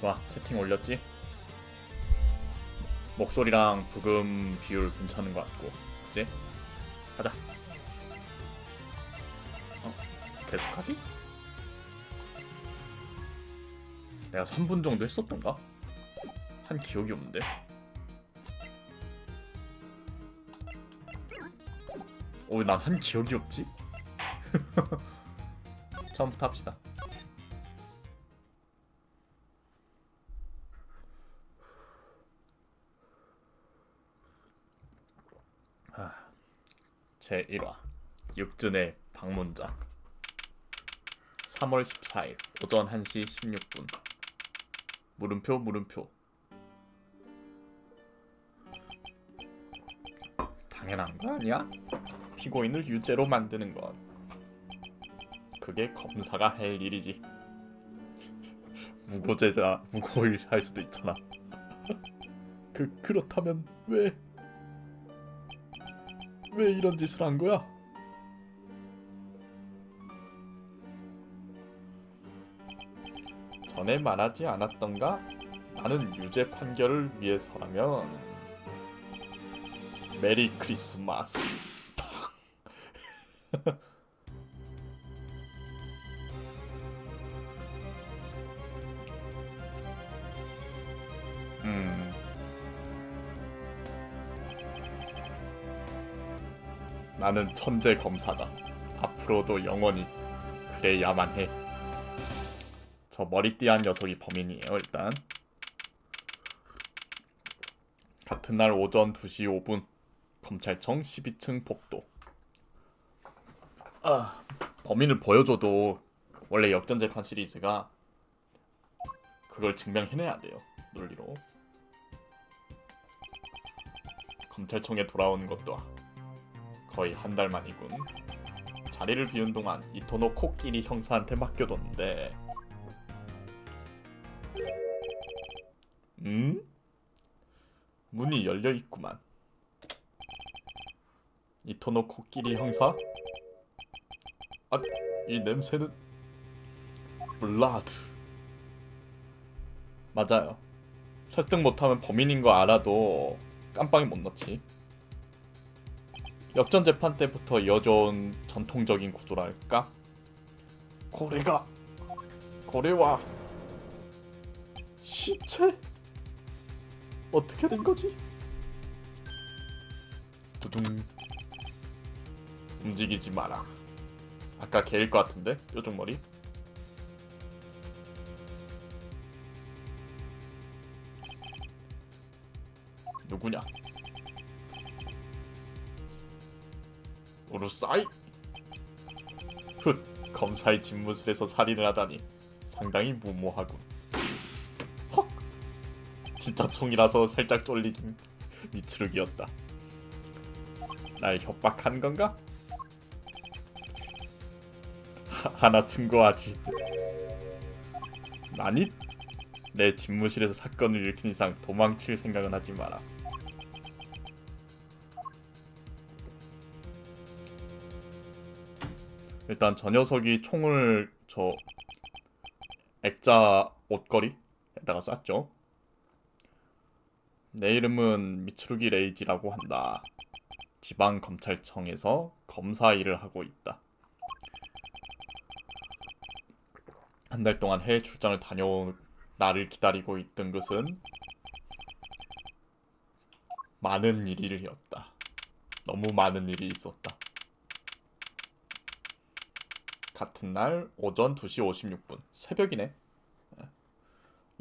좋아, 채팅 올렸지? 목소리랑 부금 비율 괜찮은 것 같고, 그치? 가자. 계속하기? 내가 3분 정도 했었던가? 한 기억이 없는데? 왜 난 한 기억이 없지? 처음부터 합시다. 제1화 육진의 방문자 3월 14일 오전 1시 16분 물음표 당연한 거 아니야? 피고인을 유죄로 만드는 것 그게 검사가 할 일이지. 무고죄자 무고일 할 수도 있잖아. 그렇다면 왜 이런 짓을 한 거야? 전에 말하지 않았던가? 나는 유죄 판결을 위해서라면 메리 크리스마스. 나는 천재 검사다. 앞으로도 영원히 그래야만 해. 저 머리띠한 녀석이 범인이에요. 일단 같은 날 오전 2시 5분 검찰청 12층 복도. 범인을 보여줘도 원래 역전재판 시리즈가 그걸 증명해내야 돼요. 논리로. 검찰청에 돌아오는 것도 거의 한 달 만이군. 자리를 비운 동안 이토노 코끼리 형사한테 맡겨뒀는데 문이 열려있구만. 이토노 코끼리 형사? 이 냄새는 블라드. 맞아요. 설득 못하면 범인인 거 알아도 깜빡이 못 넣지. 역전재판 때부터 이어져온 전통적인 구조랄까? 고래와 시체? 어떻게 된 거지? 두둥. 움직이지 마라. 아까 걔일 것 같은데? 뾰족머리? 누구냐? 우루사이! 훗! 검사의 집무실에서 살인을 하다니 상당히 무모하군. 헉! 진짜 총이라서 살짝 쫄리긴 미츠루기였다. 날 협박한 건가? 하나 증거하지. 아니, 내 집무실에서 사건을 일으킨 이상 도망칠 생각은 하지 마라. 일단 저 녀석이 총을 저 액자 옷걸이에다가 쐈죠. 내 이름은 미츠루기 레이지라고 한다. 지방검찰청에서 검사 일을 하고 있다. 한 달 동안 해외 출장을 다녀온 나를 기다리고 있던 것은 많은 일이었다. 너무 많은 일이 있었다. 같은 날 오전 2시 56분 새벽이네.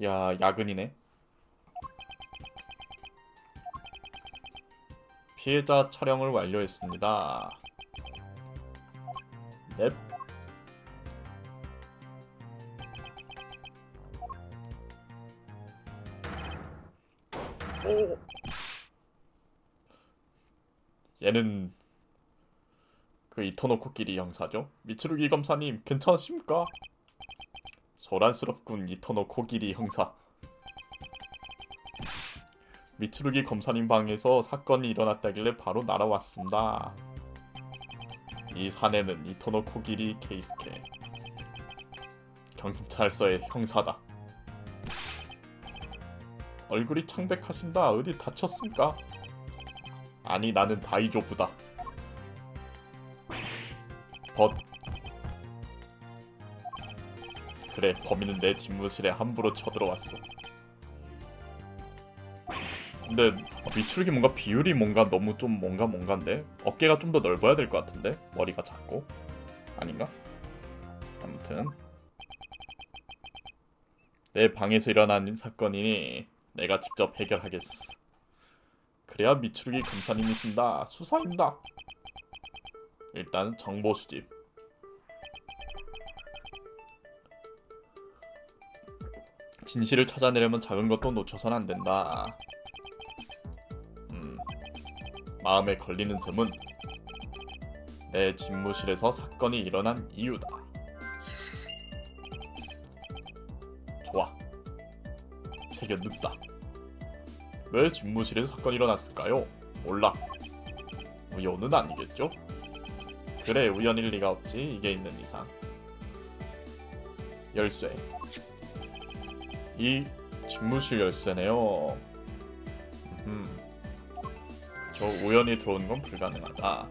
야, 야근이네. 피해자 촬영을 완료했습니다. 넵. 오. 얘는 그 이토노 코끼리 형사죠. 미츠루기 검사님 괜찮으십니까? 소란스럽군 이토노 코끼리 형사. 미츠루기 검사님 방에서 사건이 일어났다길래 바로 날아왔습니다. 이 사내는 이토노 코끼리 케이스케. 경찰서의 형사다. 얼굴이 창백하신다. 어디 다쳤습니까? 아니 나는 다이조부다. 벗. 그래 범인은 내 집무실에 함부로 쳐들어왔어. 근데 미추룩이 뭔가 비율이 뭔가 너무 좀 뭔가인데 어깨가 좀 더 넓어야 될 것 같은데 머리가 작고 아닌가? 아무튼 내 방에서 일어난 사건이니 내가 직접 해결하겠어. 그래야 미추룩이 검사님이십니다. 수사입니다. 일단 정보 수집. 진실을 찾아내려면 작은 것도 놓쳐선 안 된다. 마음에 걸리는 점은 내 집무실에서 사건이 일어난 이유다. 좋아. 새겨 넣다. 왜 집무실에서 사건이 일어났을까요? 몰라. 우연은 아니겠죠? 그래 우연일 리가 없지. 이게 있는 이상. 열쇠. 이 집무실 열쇠네요. 저 우연히 들어온 건 불가능하다.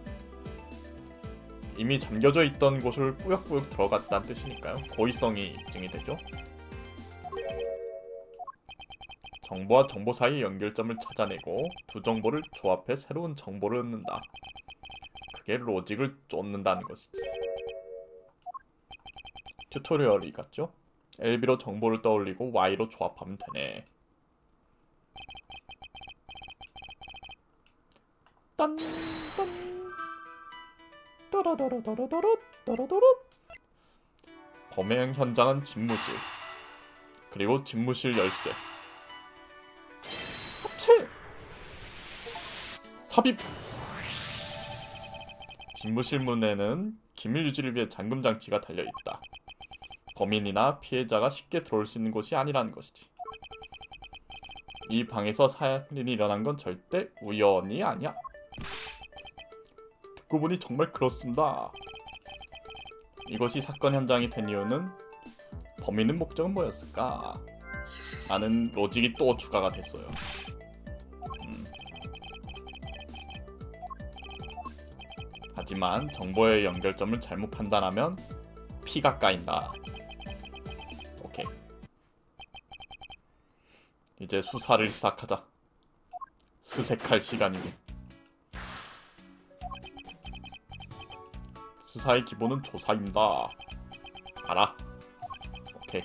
이미 잠겨져 있던 곳을 꾸역꾸역 들어갔다는 뜻이니까요. 고의성이 입증이 되죠. 정보와 정보 사이의 연결점을 찾아내고 두 정보를 조합해 새로운 정보를 얻는다. 그게 로직을 쫓는다는 것이지. 튜토리얼이 같죠? LB로 정보를 떠올리고 Y로 조합하면 되네. 딴 따라다라다라다라다라다라. 범행 현장은 집무실. 그리고 집무실 열쇠. 합체! 삽입! 집무실 문에는 기밀 유지를 위해 잠금 장치가 달려있다. 범인이나 피해자가 쉽게 들어올 수 있는 곳이 아니라는 것이지. 이 방에서 살인이 일어난 건 절대 우연이 아니야. 듣고 보니 정말 그렇습니다. 이것이 사건 현장이 된 이유는 범인의 목적은 뭐였을까? 라는 로직이 또 추가가 됐어요. 하지만 정보의 연결점을 잘못 판단하면 피가 까인다. 오케이. 이제 수사를 시작하자. 수색할 시간이니. 수사의 기본은 조사입니다. 알아. 오케이.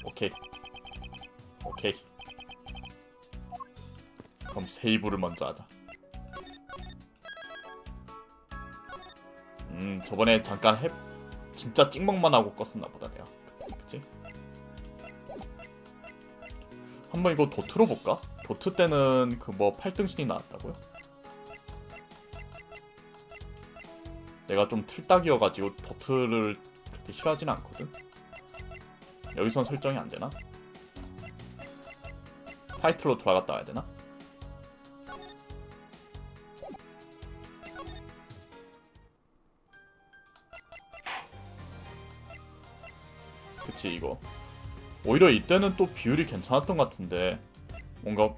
오케이. 오케이. 그럼 세이브를 먼저 하자. 저번에 잠깐 진짜 찍먹만 하고 껐었나 보다 내가. 그치? 한번 이거 도트로 볼까? 도트 때는 그 뭐 8등신이 나왔다고요? 내가 좀 틀딱이어가지고 도트를 그렇게 싫어하진 않거든? 여기선 설정이 안되나? 타이틀로 돌아갔다 와야 되나? 그치 이거 오히려 이때는 또 비율이 괜찮았던 것 같은데 뭔가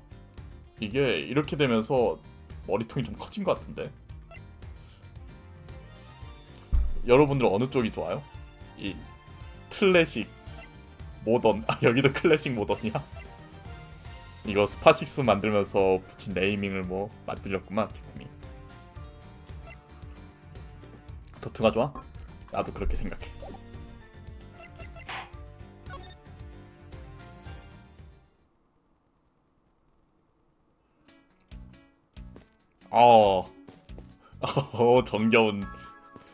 이게 이렇게 되면서 머리통이 좀 커진 것 같은데 여러분들 어느 쪽이 좋아요? 이 클래식 모던 여기도 클래식 모던이야? 이거 스파6 만들면서 붙인 네이밍을 뭐 만들렸구만 피쿠미. 도트가 좋아? 나도 그렇게 생각해.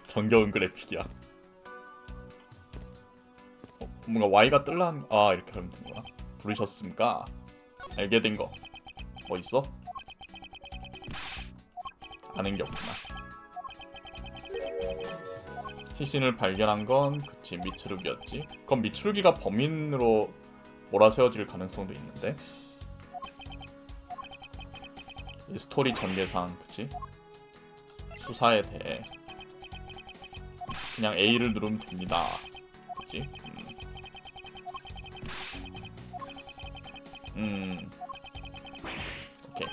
정겨운 그래픽이야. 뭔가 Y가 뜰란 이렇게 하면 되는구나. 부르셨습니까? 알게 된 거 뭐 있어? 아는 게 없구나. 시신을 발견한 건 그치 미츠루기였지. 그럼 미츠루기가 범인으로 몰아세워질 가능성도 있는데. 이 스토리 전개상 그치? 수사에 대해 그냥 A를 누르면 됩니다. 그치? 오케이.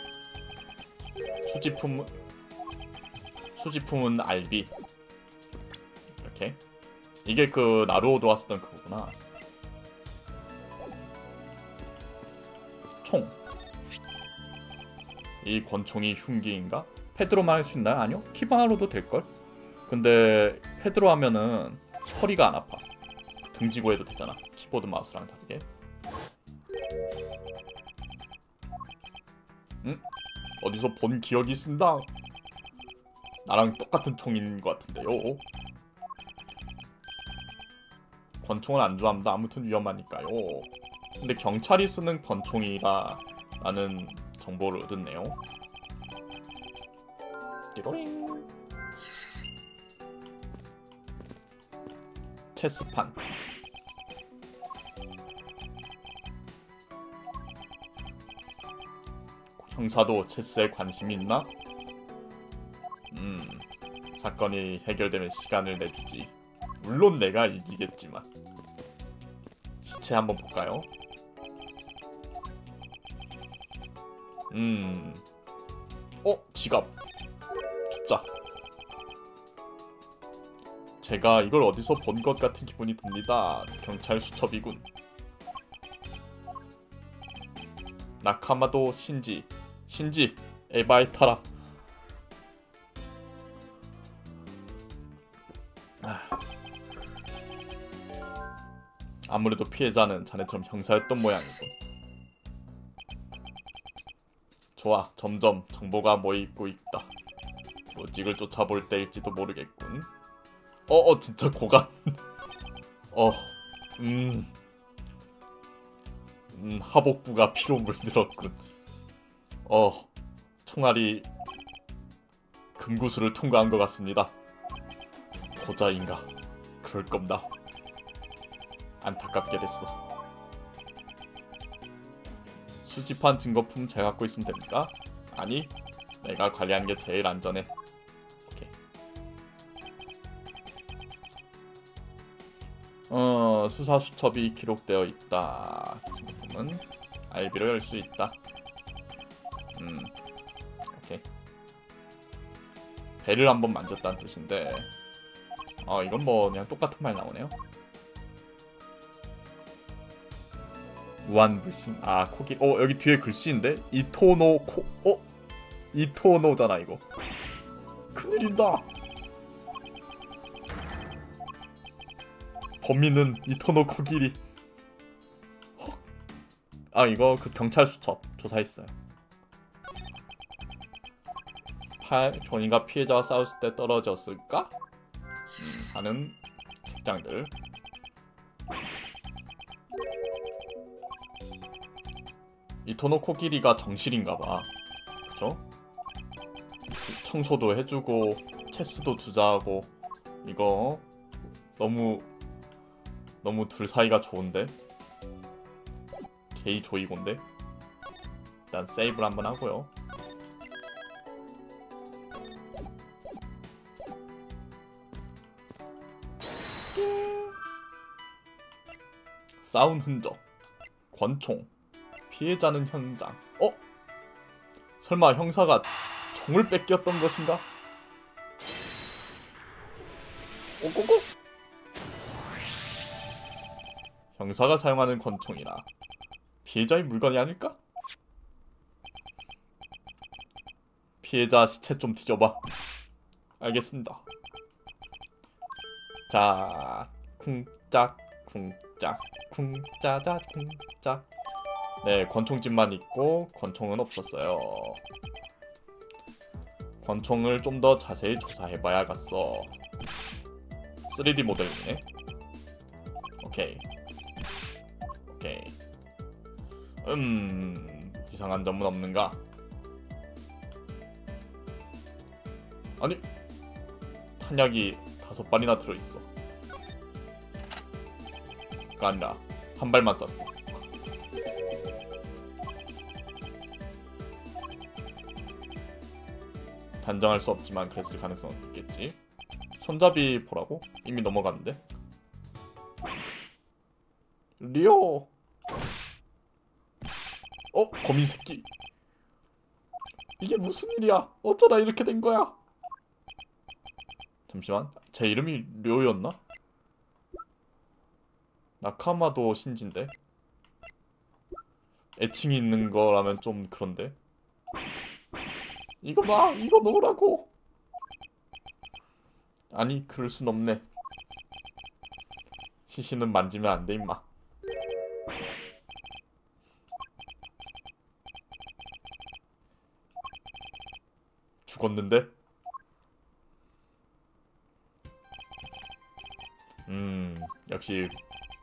수지품은 알비. 이렇게. 이게 그 나루오도가 쓰던 그거구나. 총. 이 권총이 흉기인가? 패드로만 할 수 있나요? 아니요. 키방으로도 될걸? 근데 패드로 하면은 허리가 안 아파. 등지고 해도 되잖아. 키보드 마우스랑 다르게. 응? 어디서 본 기억이 있습니다. 나랑 똑같은 총인 것 같은데요. 권총은 안 좋아합니다. 아무튼 위험하니까요. 근데 경찰이 쓰는 권총이라 라는 정보를 얻었네요. 띠로링. 체스판. 형사도 체스에 관심이 있나? 사건이 해결되면 시간을 내주지. 물론 내가 이기겠지만. 시체 한번 볼까요? 지갑. 줍자. 제가 이걸 어디서 본 것 같은 기분이 듭니다. 경찰 수첩이군. 나카마도 신지. 에바에 타라. 아무래도 피해자는 자네처럼 형사였던 모양이군. 좋아, 점점 정보가 모이고 있다. 로직을 쫓아볼 때일지도 모르겠군. 진짜 고간. 하복부가 피로 물들었군. 총알이 금구슬을 통과한 것 같습니다. 고자인가? 그럴 겁니다. 안타깝게 됐어. 수집한 증거품 잘 갖고 있으면 됩니까? 아니, 내가 관리하는 게 제일 안전해. 오케이. 수사 수첩이 기록되어 있다. 증거품은 알비로 열 수 있다. 오케이. 배를 한번 만졌다는 뜻인데, 이건 뭐 그냥 똑같은 말 나오네요. 무한불신. 코끼리. 여기 뒤에 글씨인데? 이토노잖아 이거. 큰일이다. 범인은 이토노 코끼리. 이거 그 경찰 수첩 조사했어요. 존이가 피해자와 싸웠을 때 떨어졌을까? 하는 책장들. 이토노 코끼리가 정실인가봐. 그쵸? 청소도 해주고 체스도 투자하고. 이거 너무 둘 사이가 좋은데? 게이 조이곤데? 일단 세이브를 한번 하고요. 싸운 흔적. 권총. 피해자는 현장. 설마 형사가 총을 뺏겼던 것인가? 오고고! 형사가 사용하는 권총이라 피해자의 물건이 아닐까? 피해자 시체 좀 뒤져봐. 알겠습니다. 자, 쿵짝 쿵짝 쿵짜자 쿵짝. 네, 권총집만 있고 권총은 없었어요. 권총을 좀 더 자세히 조사해봐야겠어. 3D 모델이네. 오케이. 이상한 점은 없는가? 아니, 탄약이 5발이나 들어있어. 그가 아니라 한 발만 쐈어. 단정할 수 없지만 그랬을 가능성은 있겠지. 손잡이 보라고? 이미 넘어갔는데? 리오! 거미 새끼. 이게 무슨 일이야? 어쩌다 이렇게 된 거야? 잠시만. 제 이름이 료였나? 나카마도 신지인데. 애칭이 있는 거라면 좀 그런데. 이거 봐! 이거 놓으라고! 아니, 그럴 순 없네. 시신은 만지면 안 돼, 임마. 죽었는데? 역시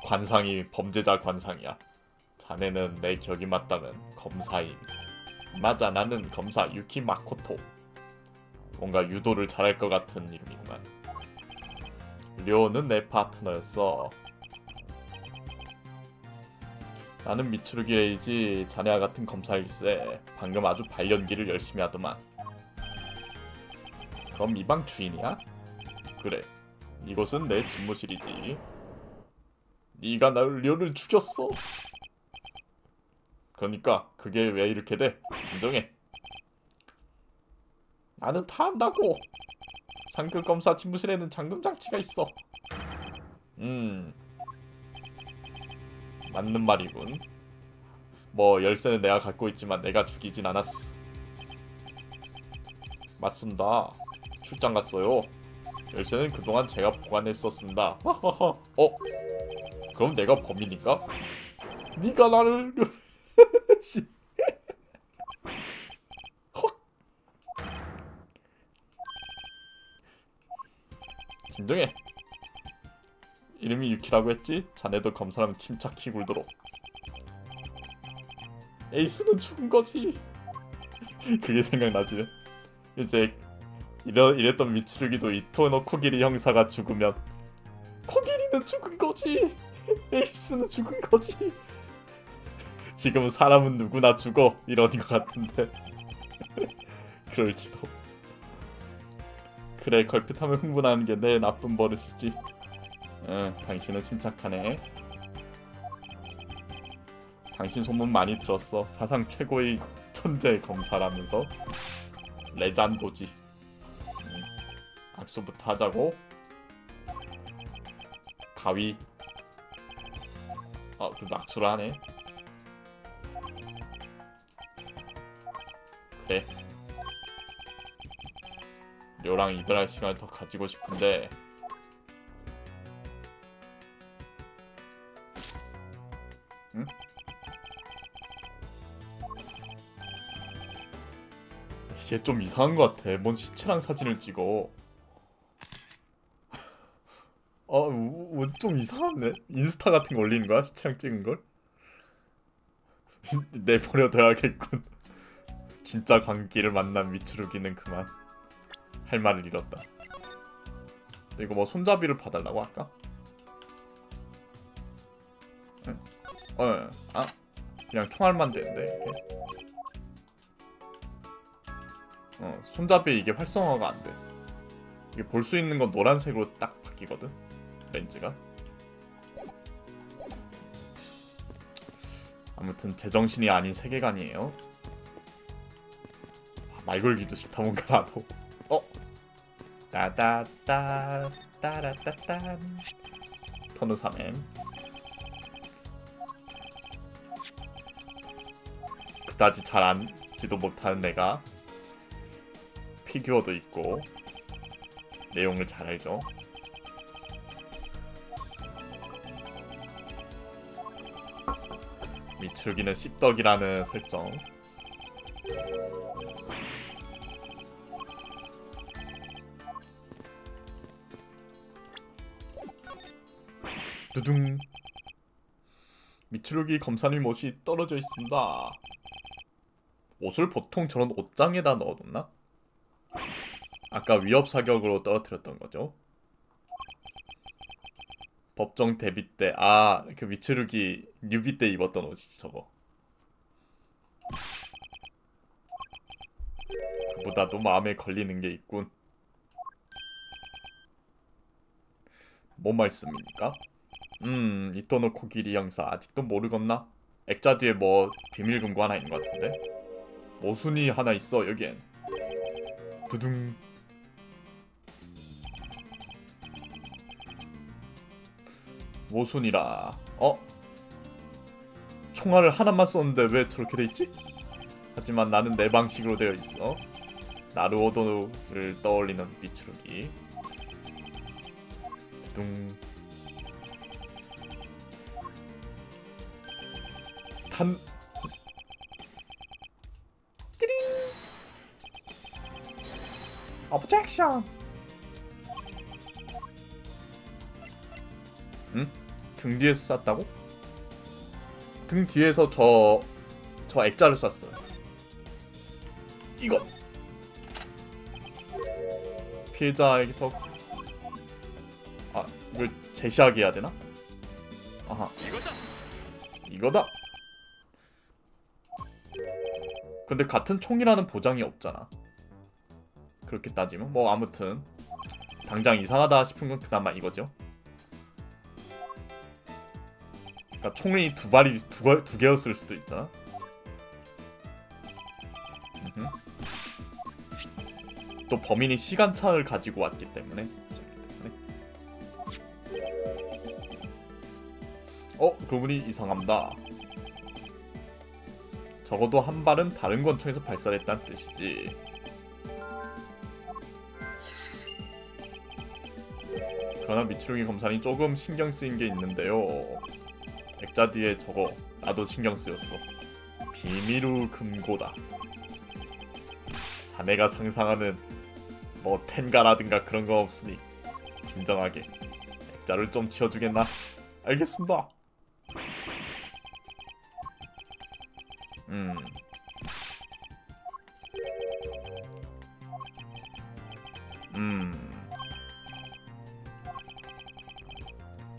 관상이 범죄자 관상이야. 자네는 내 기억이 맞다면 검사인. 맞아, 나는 검사 유키 마코토. 뭔가 유도를 잘할 것 같은 이름이구만. 료는 내 파트너였어. 나는 미츠루기 레이지. 자네와 같은 검사일세. 방금 아주 발연기를 열심히 하더만. 그럼 이 방 주인이야? 그래. 이곳은 내 집무실이지. 네가 료를 죽였어. 그러니까 그게 왜 이렇게 돼? 진정해. 나는 다 안다고. 상급 검사 집무실에는 잠금 장치가 있어. 맞는 말이군. 뭐 열쇠는 내가 갖고 있지만 내가 죽이진 않았어. 맞습니다. 출장 갔어요. 열쇠는 그동안 제가 보관했었습니다. 하하하. 그럼 내가 범인인가? 네가 나를 씨. 헉. 진정해. 이름이 유키라고 했지? 자네도 검사라면 침착히 굴도록. 에이스는 죽은 거지. 그게 생각나지? 이제 이랬던 미츠루기도 이토노 코기리 형사가 죽으면 코기리는 죽은 거지. 에이스는 죽은 거지. 지금 사람은 누구나 죽어 이러는 것 같은데. 그럴지도. 그래, 걸핏하면 흥분하는 게 내 나쁜 버릇이지. 응, 당신은 침착하네. 당신 소문 많이 들었어. 사상 최고의 천재 검사라면서. 레전도지. 악수부터 하자고. 가위. 그래도 악수를 하네. 그래. 료랑 이별할 시간을 더 가지고 싶은데. 응? 이게 좀 이상한 것 같아. 뭔 시체랑 사진을 찍어. 좀 이상하네. 인스타 같은 거 올리는 거야? 시체랑 찍은 걸? 내버려둬야겠군. 진짜 광기를 만난 미츠루기는 그만. 할 말을 잃었다. 이거 뭐 손잡이를 봐달라고 할까? 응? 그냥 총알만 되는데 이렇게. 손잡이 이게 활성화가 안 돼. 이게 볼 수 있는 건 노란색으로 딱 바뀌거든. 렌즈가. 아무튼 제정신이 아닌 세계관이에요. 말 걸기도 싫다 뭔가 나도. 따다따 따라따딴 터누 3M. 그다지 잘 안지도 못하는 내가 피규어도 있고 내용을 잘 알죠. 미츠루기는 씹덕이라는 설정. 두둥. 미츠루기 검사님 옷이 떨어져 있습니다. 옷을 보통 저런 옷장에다 넣어뒀나? 아까 위협 사격으로 떨어뜨렸던 거죠. 법정 데뷔 때, 그 미츠루기 뉴비 때 입었던 옷이지 저거. 그보다도 마음에 걸리는 게 있군. 뭐 말씀입니까? 이토노 코기리 형사 아직도 모르겠나? 액자 뒤에 뭐 비밀 금고 하나 있는 것 같은데. 모순이 하나 있어 여기엔. 두둥. 모순이라. 총알을 하나만 썼는데 왜 저렇게 돼 있지? 하지만 나는 내 방식으로 되어 있어. 나루오도를 떠올리는 미츠루기. 두둥. 탄. 띠링. 오브젝션. 응? 등 뒤에서 쐈다고? 등 뒤에서 저 액자를 쐈어요. 이거 피해자에게서 이걸 재시하게 해야 되나? 아하. 이거다. 근데 같은 총이라는 보장이 없잖아. 그렇게 따지면 뭐 아무튼 당장 이상하다 싶은 건 그나마 이거죠. 그러니까 총이 두 개였을 수도 있잖아. 또 범인이 시간차를 가지고 왔기 때문에. 그분이 이상합니다. 적어도 한 발은 다른 권총에서 발사를 했다는 뜻이지. 그러나 미츠루기 검사는 조금 신경 쓰인 게 있는데요. 액자 뒤에 저거 나도 신경 쓰였어. 비밀우 금고다. 자네가 상상하는 뭐 텐가라든가 그런 거 없으니 진정하게 액자를 좀 치워주겠나? 알겠습니다.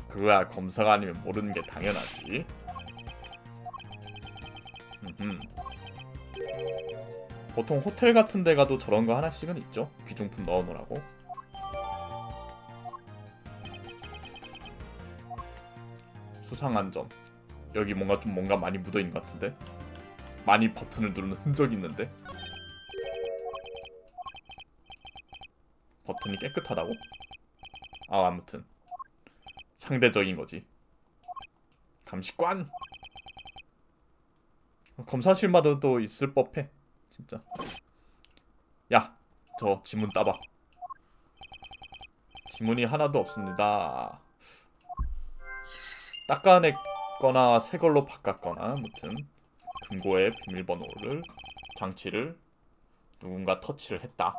그거야 검사가 아니면 모르는 게 당연하지. 보통 호텔 같은 데 가도 저런 거 하나씩은 있죠. 귀중품 넣어놓으라고. 수상한 점. 여기 뭔가 많이 묻어있는 것 같은데? 많이 버튼을 누르는 흔적이 있는데? 버튼이 깨끗하다고? 아무튼 상대적인 거지. 감식관! 검사실마다 또 있을 법해. 진짜. 야! 저 지문 따봐. 지문이 하나도 없습니다. 닦아냈거나 새걸로 바꿨거나 아무튼 금고의 비밀번호를 장치를 누군가 터치를 했다.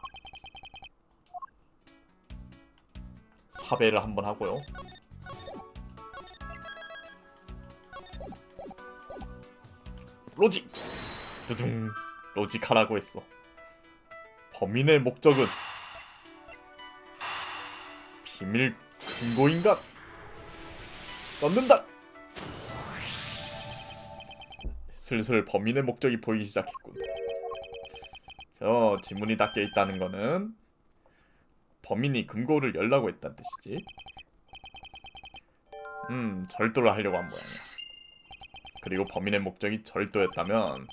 사배를 한번 하고요. 로직! 두둥. 로직하라고 했어. 범인의 목적은 비밀 금고인가? 넣는다! 슬슬 범인의 목적이 보이기 시작했군. 지문이 닦여 있다는 거는 범인이 금고를 열라고 했다는 뜻이지. 절도를 하려고 한 모양이야. 그리고 범인의 목적이 절도였다면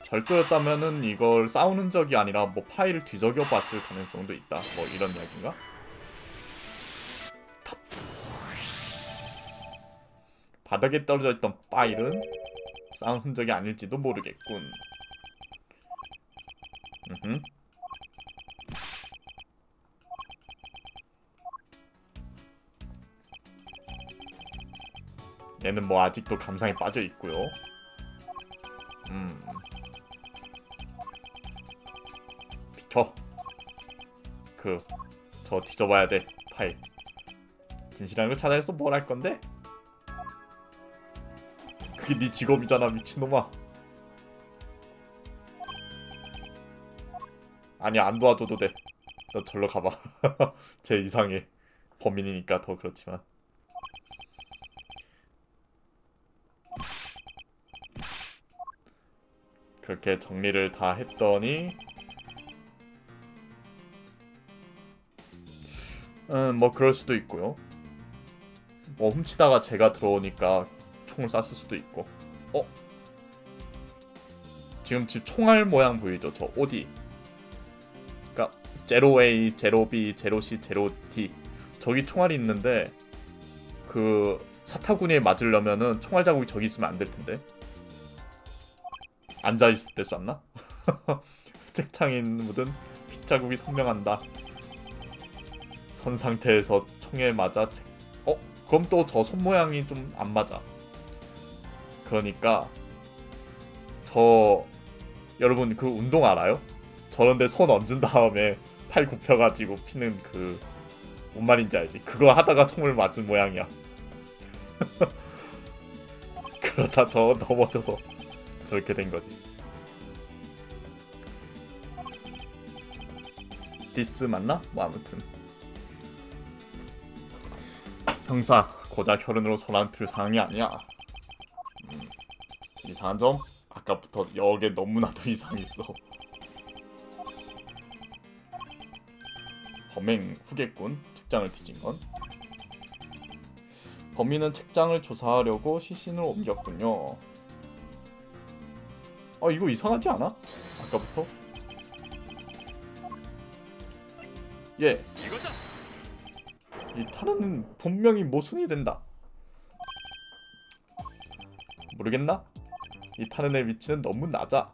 절도였다면은 이걸 싸우는 적이 아니라 뭐 파일을 뒤적여 봤을 가능성도 있다. 뭐 이런 이야기인가? 바닥에 떨어져 있던 파일은 싸운 흔적이 아닐지도 모르겠군. 얘는 뭐 아직도 감상에 빠져 있고요. 비켜. 저 뒤져봐야 돼. 파일. 진실한 걸 찾아내서 뭘 할 건데? 그게 네 직업이잖아, 미친놈아. 아니, 안 도와줘도 돼. 너 절로 가봐. 쟤 이상해. 범인이니까 더 그렇지만. 그렇게 정리를 다 했더니 뭐 그럴 수도 있고요. 뭐 훔치다가 제가 들어오니까 총을 쐈을 수도 있고. 지금 집 총알 모양 보이죠? 저 OD. 그러니까 제로-A, 제로-B, 제로-C, 제로-D. 저기 총알이 있는데 그 사타구니에 맞으려면은 총알 자국이 저기 있으면 안 될 텐데. 앉아 있을 때 쐈나? 책창에 묻은 핏자국이 선명한다. 선 상태에서 총에 맞아 그럼 또 저 손 모양이 좀 안 맞아. 그러니까 여러분 그 운동 알아요? 저런데 손 얹은 다음에 팔 굽혀가지고 피는 그 뭔 말인지 알지? 그거 하다가 총을 맞은 모양이야. 그러다 저 넘어져서 저렇게 된 거지. 디스 맞나? 뭐 아무튼 형사 고작 혈흔으로 손안 필 상황이 아니야. 이상한 점? 아까부터 여기에 너무나도 이상이 있어. 범행 후겠군. 책장을 뒤진 건. 범인은 책장을 조사하려고 시신을 옮겼군요. 이거 이상하지 않아? 아까부터? 예. 이 탄은 분명히 모순이 된다. 모르겠나? 이 탄은의 위치는 너무 낮아.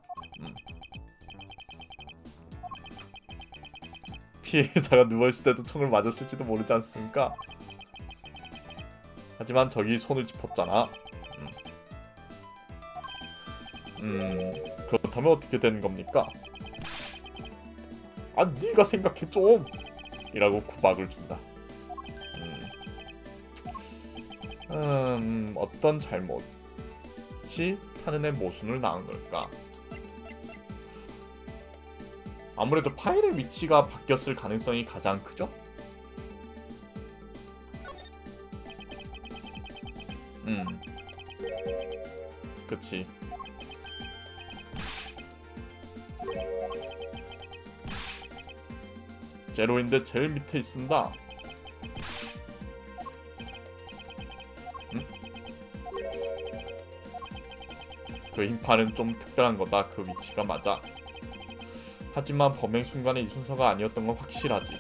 피해자가 누워있을 때도 총을 맞았을지도 모르지 않습니까? 하지만 저기 손을 짚었잖아. 그렇다면 어떻게 되는 겁니까? 네가 생각해 좀! 이라고 구박을 준다. 어떤 잘못이 탄은의 모순을 낳은 걸까? 아무래도 파일의 위치가 바뀌었을 가능성이 가장 크죠? 그치. 제로인데 제일 밑에 있습니다. 그 흰판은 좀 특별한 거다. 그 위치가 맞아. 하지만 범행 순간에 이 순서가 아니었던 건 확실하지.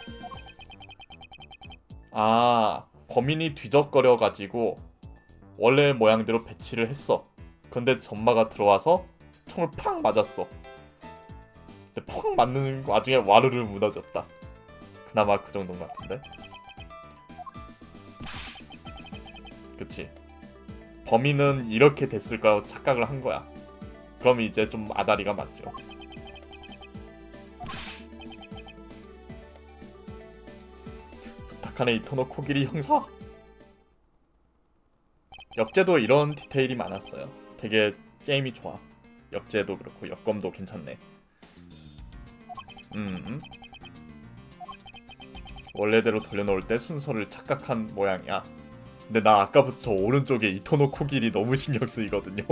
범인이 뒤적거려가지고 원래 모양대로 배치를 했어. 근데 전마가 들어와서 총을 팍 맞았어. 근데 팍 맞는 와중에 와르르 무너졌다. 그나마 그 정도인 것 같은데. 그치. 범인은 이렇게 됐을 거라고 착각을 한 거야. 그럼 이제 좀 아다리가 맞죠. 부탁하네 이토노 코기리 형사. 역제도 이런 디테일이 많았어요. 되게 게임이 좋아. 역제도 그렇고 역검도 괜찮네. 원래대로 돌려놓을 때 순서를 착각한 모양이야. 근데 나 아까부터 저 오른쪽에 이토노 코길이 너무 신경 쓰이거든요.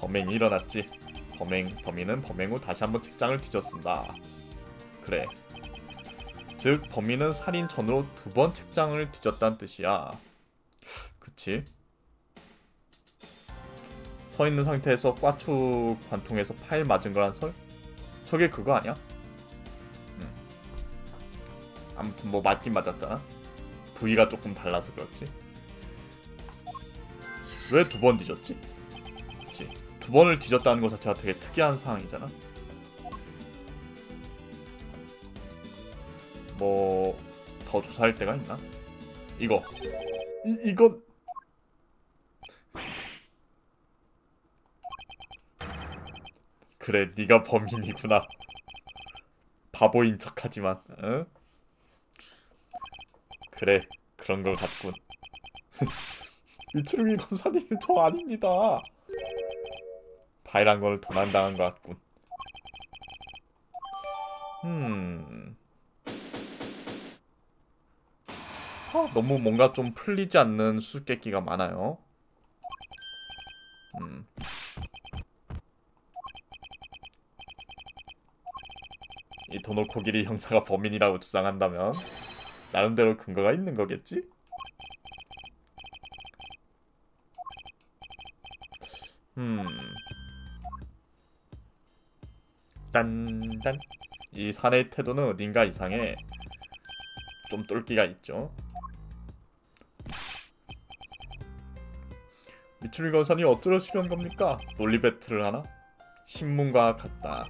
범행이 일어났지. 범인은 범행 후 다시 한번 책장을 뒤졌습니다. 그래. 즉 범인은 살인 전으로 2번 책장을 뒤졌다는 뜻이야. 그치? 서 있는 상태에서 꽈추 관통해서 파일 맞은 거란 설? 저게 그거 아니야? 아무튼 뭐 맞긴 맞았잖아. 부위가 조금 달라서 그렇지. 왜 2번 뒤졌지? 그치. 2번을 뒤졌다는 것 자체가 되게 특이한 상황이잖아. 뭐 더 조사할 데가 있나? 이건 그래, 네가 범인이구나. 바보인 척하지만, 응? 그래, 그런 걸 같군. 이츠루기 검사님, 저 아닙니다. 파일한 걸 도난당한 것 같군. 너무 뭔가 좀 풀리지 않는 수수께끼가 많아요. 이토노 코기리 형사가 범인이라고 주장한다면 나름대로 근거가 있는 거겠지? 딴딴. 이 사내의 태도는 어딘가 이상해. 좀 똘끼가 있죠. 미추리 건선이 어쩌려시려는 겁니까? 논리 배틀을 하나? 신문과 같다.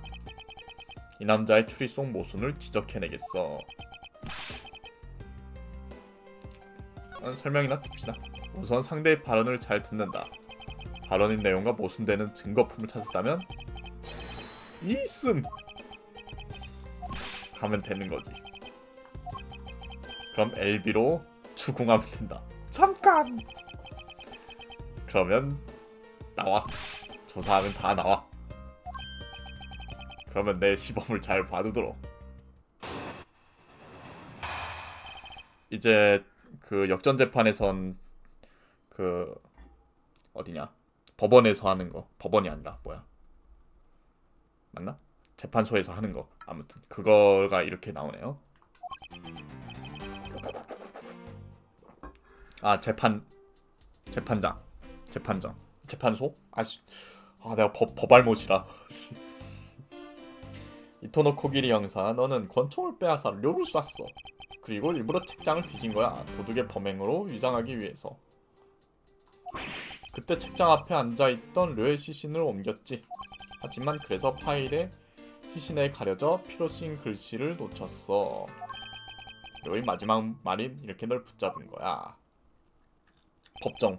이 남자의 추리 속 모순을 지적해내겠어. 설명이나 듭시다. 우선 상대의 발언을 잘 듣는다. 발언의 내용과 모순되는 증거품을 찾았다면 있음! 하면 되는 거지. 그럼 LB로 추궁하면 된다. 잠깐! 그러면 나와. 조사하면 다 나와. 그러면 내 시범을 잘 봐두도록. 이제 그 역전재판에선 그 어디냐? 법원에서 하는 거. 법원이 아니라 뭐야? 맞나? 재판소에서 하는 거. 아무튼 그거가 이렇게 나오네요. 아, 재판장. 재판소? 내가 법알못이라. 이토노 코기리 형사, 너는 권총을 빼앗아 료를 쐈어. 그리고 일부러 책장을 뒤진 거야. 도둑의 범행으로 위장하기 위해서. 그때 책장 앞에 앉아있던 료의 시신을 옮겼지. 하지만 그래서 파일에 시신에 가려져 피로 쓰인 글씨를 놓쳤어. 료의 마지막 말인 이렇게 널 붙잡은 거야. 법정.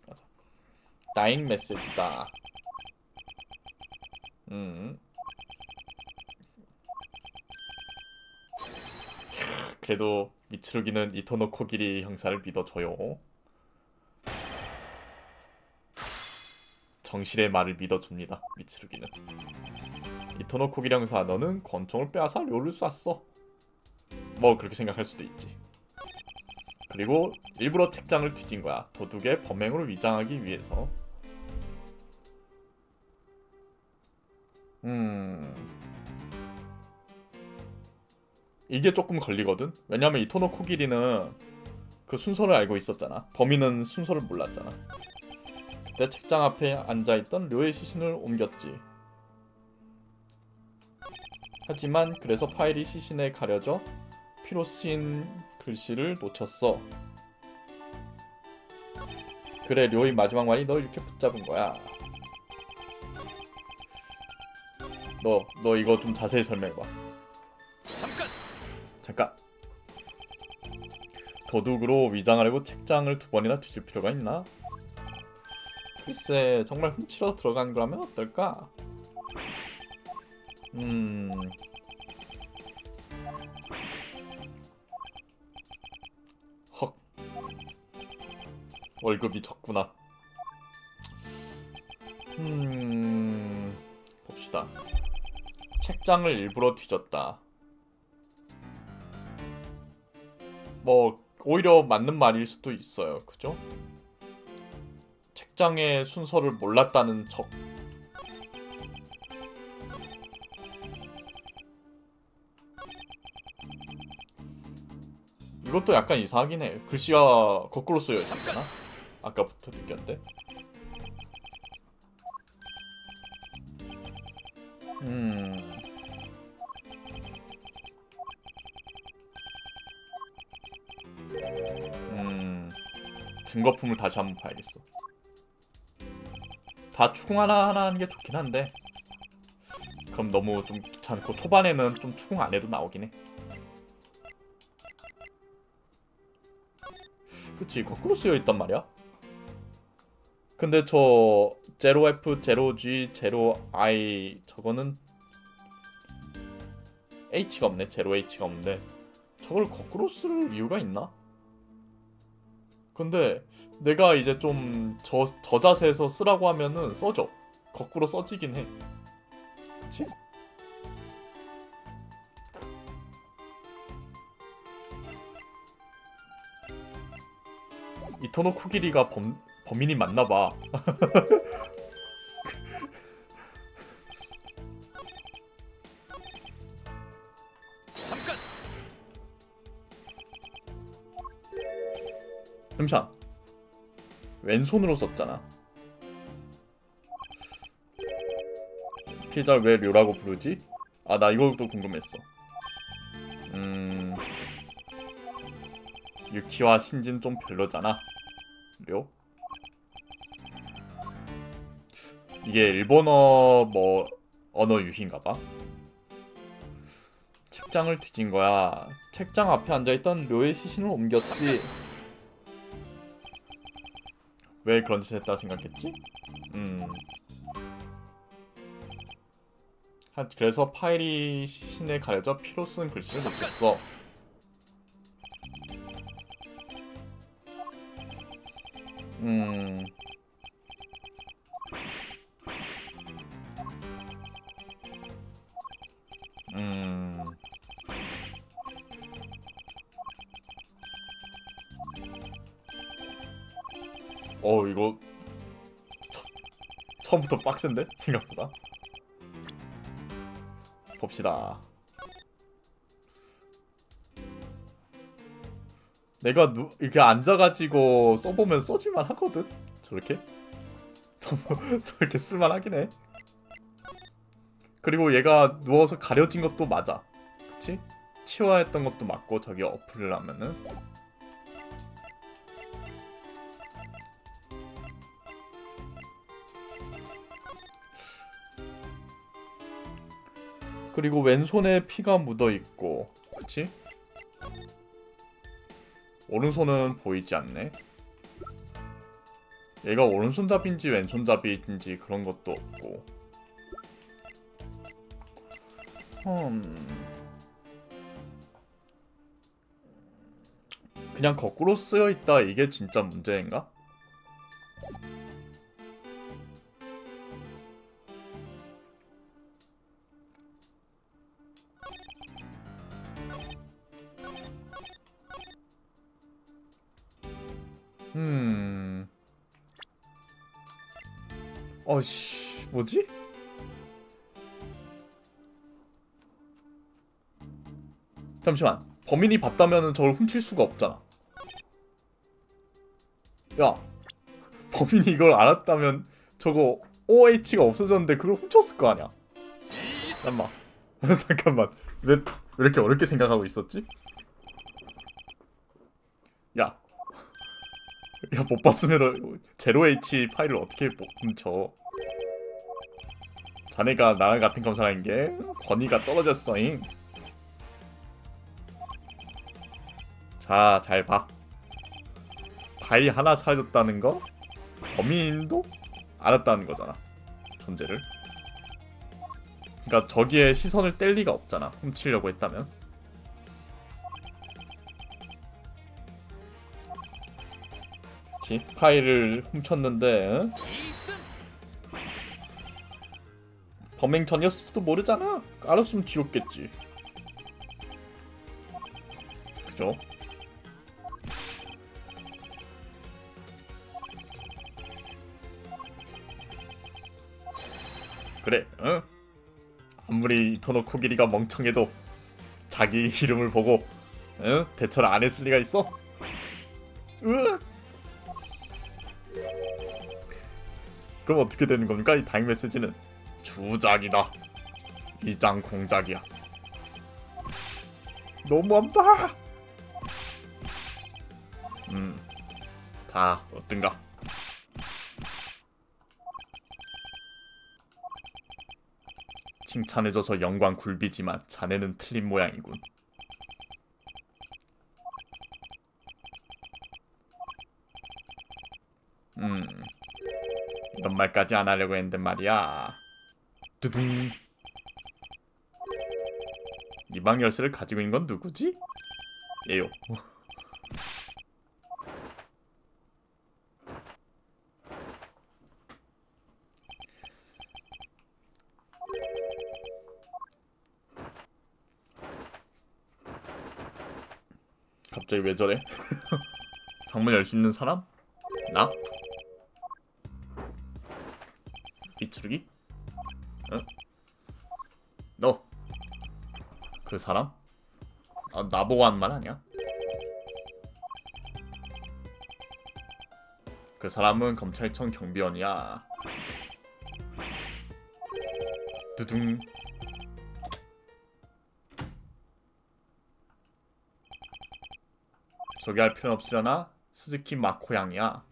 맞아. 다잉 메시지다. 그래도 미츠루기는 이토노 코기리 형사를 믿어줘요. 정실의 말을 믿어줍니다. 미츠루기는. 이토노 코기리 형사, 너는 권총을 빼앗아 료를 쐈어. 뭐 그렇게 생각할 수도 있지. 그리고 일부러 책장을 뒤진 거야. 도둑의 범행으로 위장하기 위해서. 이게 조금 걸리거든? 왜냐면 이토노 코기리는 그 순서를 알고 있었잖아. 범인은 순서를 몰랐잖아. 그때 책장 앞에 앉아있던 료의 시신을 옮겼지. 하지만 그래서 파일이 시신에 가려져 피로 쓰인 글씨를 놓쳤어. 그래, 료의 마지막 말이 널 이렇게 붙잡은 거야. 너 이거 좀 자세히 설명해봐. 잠깐. 도둑으로 위장하려고 책장을 2번이나 뒤질 필요가 있나? 글쎄, 정말 훔치러 들어간 거라면 어떨까? 헉. 월급이 적구나. 봅시다. 책장을 일부러 뒤졌다. 뭐 오히려 맞는 말일 수도 있어요. 그죠? 책장의 순서를 몰랐다는 척. 이것도 약간 이상하긴 해. 글씨가 거꾸로 쓰여 있잖아. 아까부터 느꼈는데. 증거품을 다시 한번 봐야겠어. 다 추궁 하나 하는 게 좋긴 한데 그럼 너무 좀 귀찮고 초반에는 좀 추궁 안 해도 나오긴 해. 그치, 거꾸로 쓰여 있단 말이야. 근데 저 0F, 0G, 0I 저거는 H가 없네. 0H가 없는데 저걸 거꾸로 쓸 이유가 있나? 근데 내가 이제 좀 저자세에서 쓰라고 하면은 써져. 거꾸로 써지긴 해. 그치? 이토노 코기리가 범인이 맞나봐. 잠시만. 왼손으로 썼잖아. 피해자를 왜 료라고 부르지? 아, 나 이것도 궁금했어. 유키와 신진 좀 별로잖아. 료? 이게 일본어 뭐 언어 유희인가봐. 책장을 뒤진 거야. 책장 앞에 앉아있던 료의 시신을 옮겼지. 왜 그런 짓을 했다 생각했지? 그래서 파일이 시신에 가려져 피로 쓴 글씨를 묻혔어. 이거 처음부터 빡센데? 생각보다. 봅시다. 내가 이렇게 앉아가지고 써보면 써질만 하거든? 저렇게? 저렇게 쓸만하긴 해. 그리고 얘가 누워서 가려진 것도 맞아. 그치? 치워야 했던 것도 맞고, 저기 어플을 하면은. 그리고 왼손에 피가 묻어있고, 그치? 오른손은 보이지 않네. 얘가 오른손잡이인지 왼손잡이인지 그런 것도 없고. 그냥 거꾸로 쓰여있다, 이게 진짜 문제인가? 어씨, 뭐지? 잠시만. 범인이 봤다면 저걸 훔칠 수가 없잖아. 야, 범인이 이걸 알았다면 저거 OH가 없어졌는데 그걸 훔쳤을 거 아니야. 잠깐만. 잠깐만. 왜 이렇게 어렵게 생각하고 있었지? 야, 못 봤으면 제로 H 파일을 어떻게 못 훔쳐? 자네가 나랑 같은 검사라는 게 권위가 떨어졌어잉. 자, 잘 봐. 파일이 하나 사라졌다는 거? 범인도 알았다는 거잖아. 존재를. 그러니까 저기에 시선을 뗄 리가 없잖아. 훔치려고 했다면. 그치? 파일을 훔쳤는데 응? 범행 전이었을지도 모르잖아. 알았으면 지웠겠지. 그죠? 그래, 응? 아무리 이토노 코기리가 멍청해도 자기 이름을 보고 응? 대처를 안 했을 리가 있어? 그럼 어떻게 되는 겁니까? 이 다잉 메시지는 주작이다. 이장 공작이야. 너무한다. 자, 어떤가? 칭찬해줘서 영광 굴비지만 자네는 틀린 모양이군. 이런 말까지 안 하려고 했는데 말이야. 두둥. 이 방 열쇠를 가지고 있는 건 누구지? 얘요. 갑자기 왜 저래? 방문 열 수 있는 사람? 나? 비추르기? 응? 너? 그 사람? 아, 나보고 한 말 아니야? 그 사람은 검찰청 경비원이야. 두둥. 소개할 필요는 없으려나? 스즈키 마코양이야.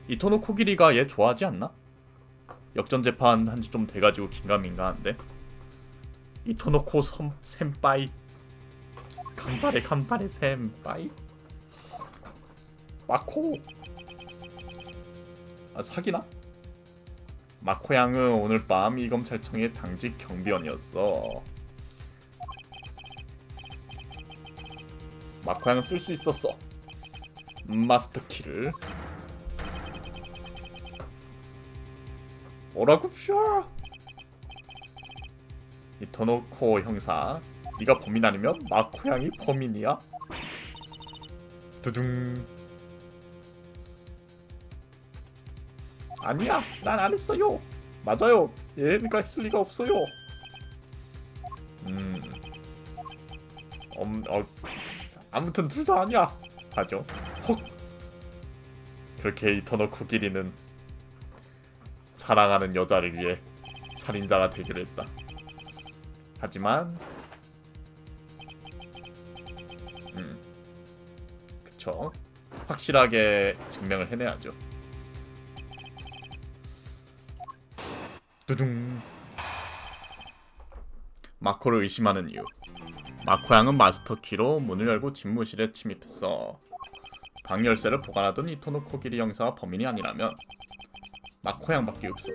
이토노 코기리가 얘 좋아하지 않나? 역전재판 한지 좀 돼가지고 긴가민가한데. 이토노코 셈빠이. 간발의 셈빠이. 마코. 아, 사기나? 마코양은 오늘 밤 이 검찰청의 당직 경비원이었어. 마코양은 쓸 수 있었어. 마스터키를. 뭐라고 퓨어? 이토노코 형사, 네가 범인 아니면 마코양이 범인이야? 두둥. 아니야, 난 안 했어요. 맞아요, 얘가 했을 리가 없어요. 아무튼 둘 다 아니야. 하죠. 헉. 그렇게 이토노코 기리는 사랑하는 여자를 위해 살인자가 되기로 했다. 하지만 그쵸, 확실하게 증명을 해내야죠. 두둥. 마코를 의심하는 이유. 마코양은 마스터키로 문을 열고 집무실에 침입했어. 방 열쇠를 보관하던 이토노코 기리 형사가 범인이 아니라면 마코양밖에 없어.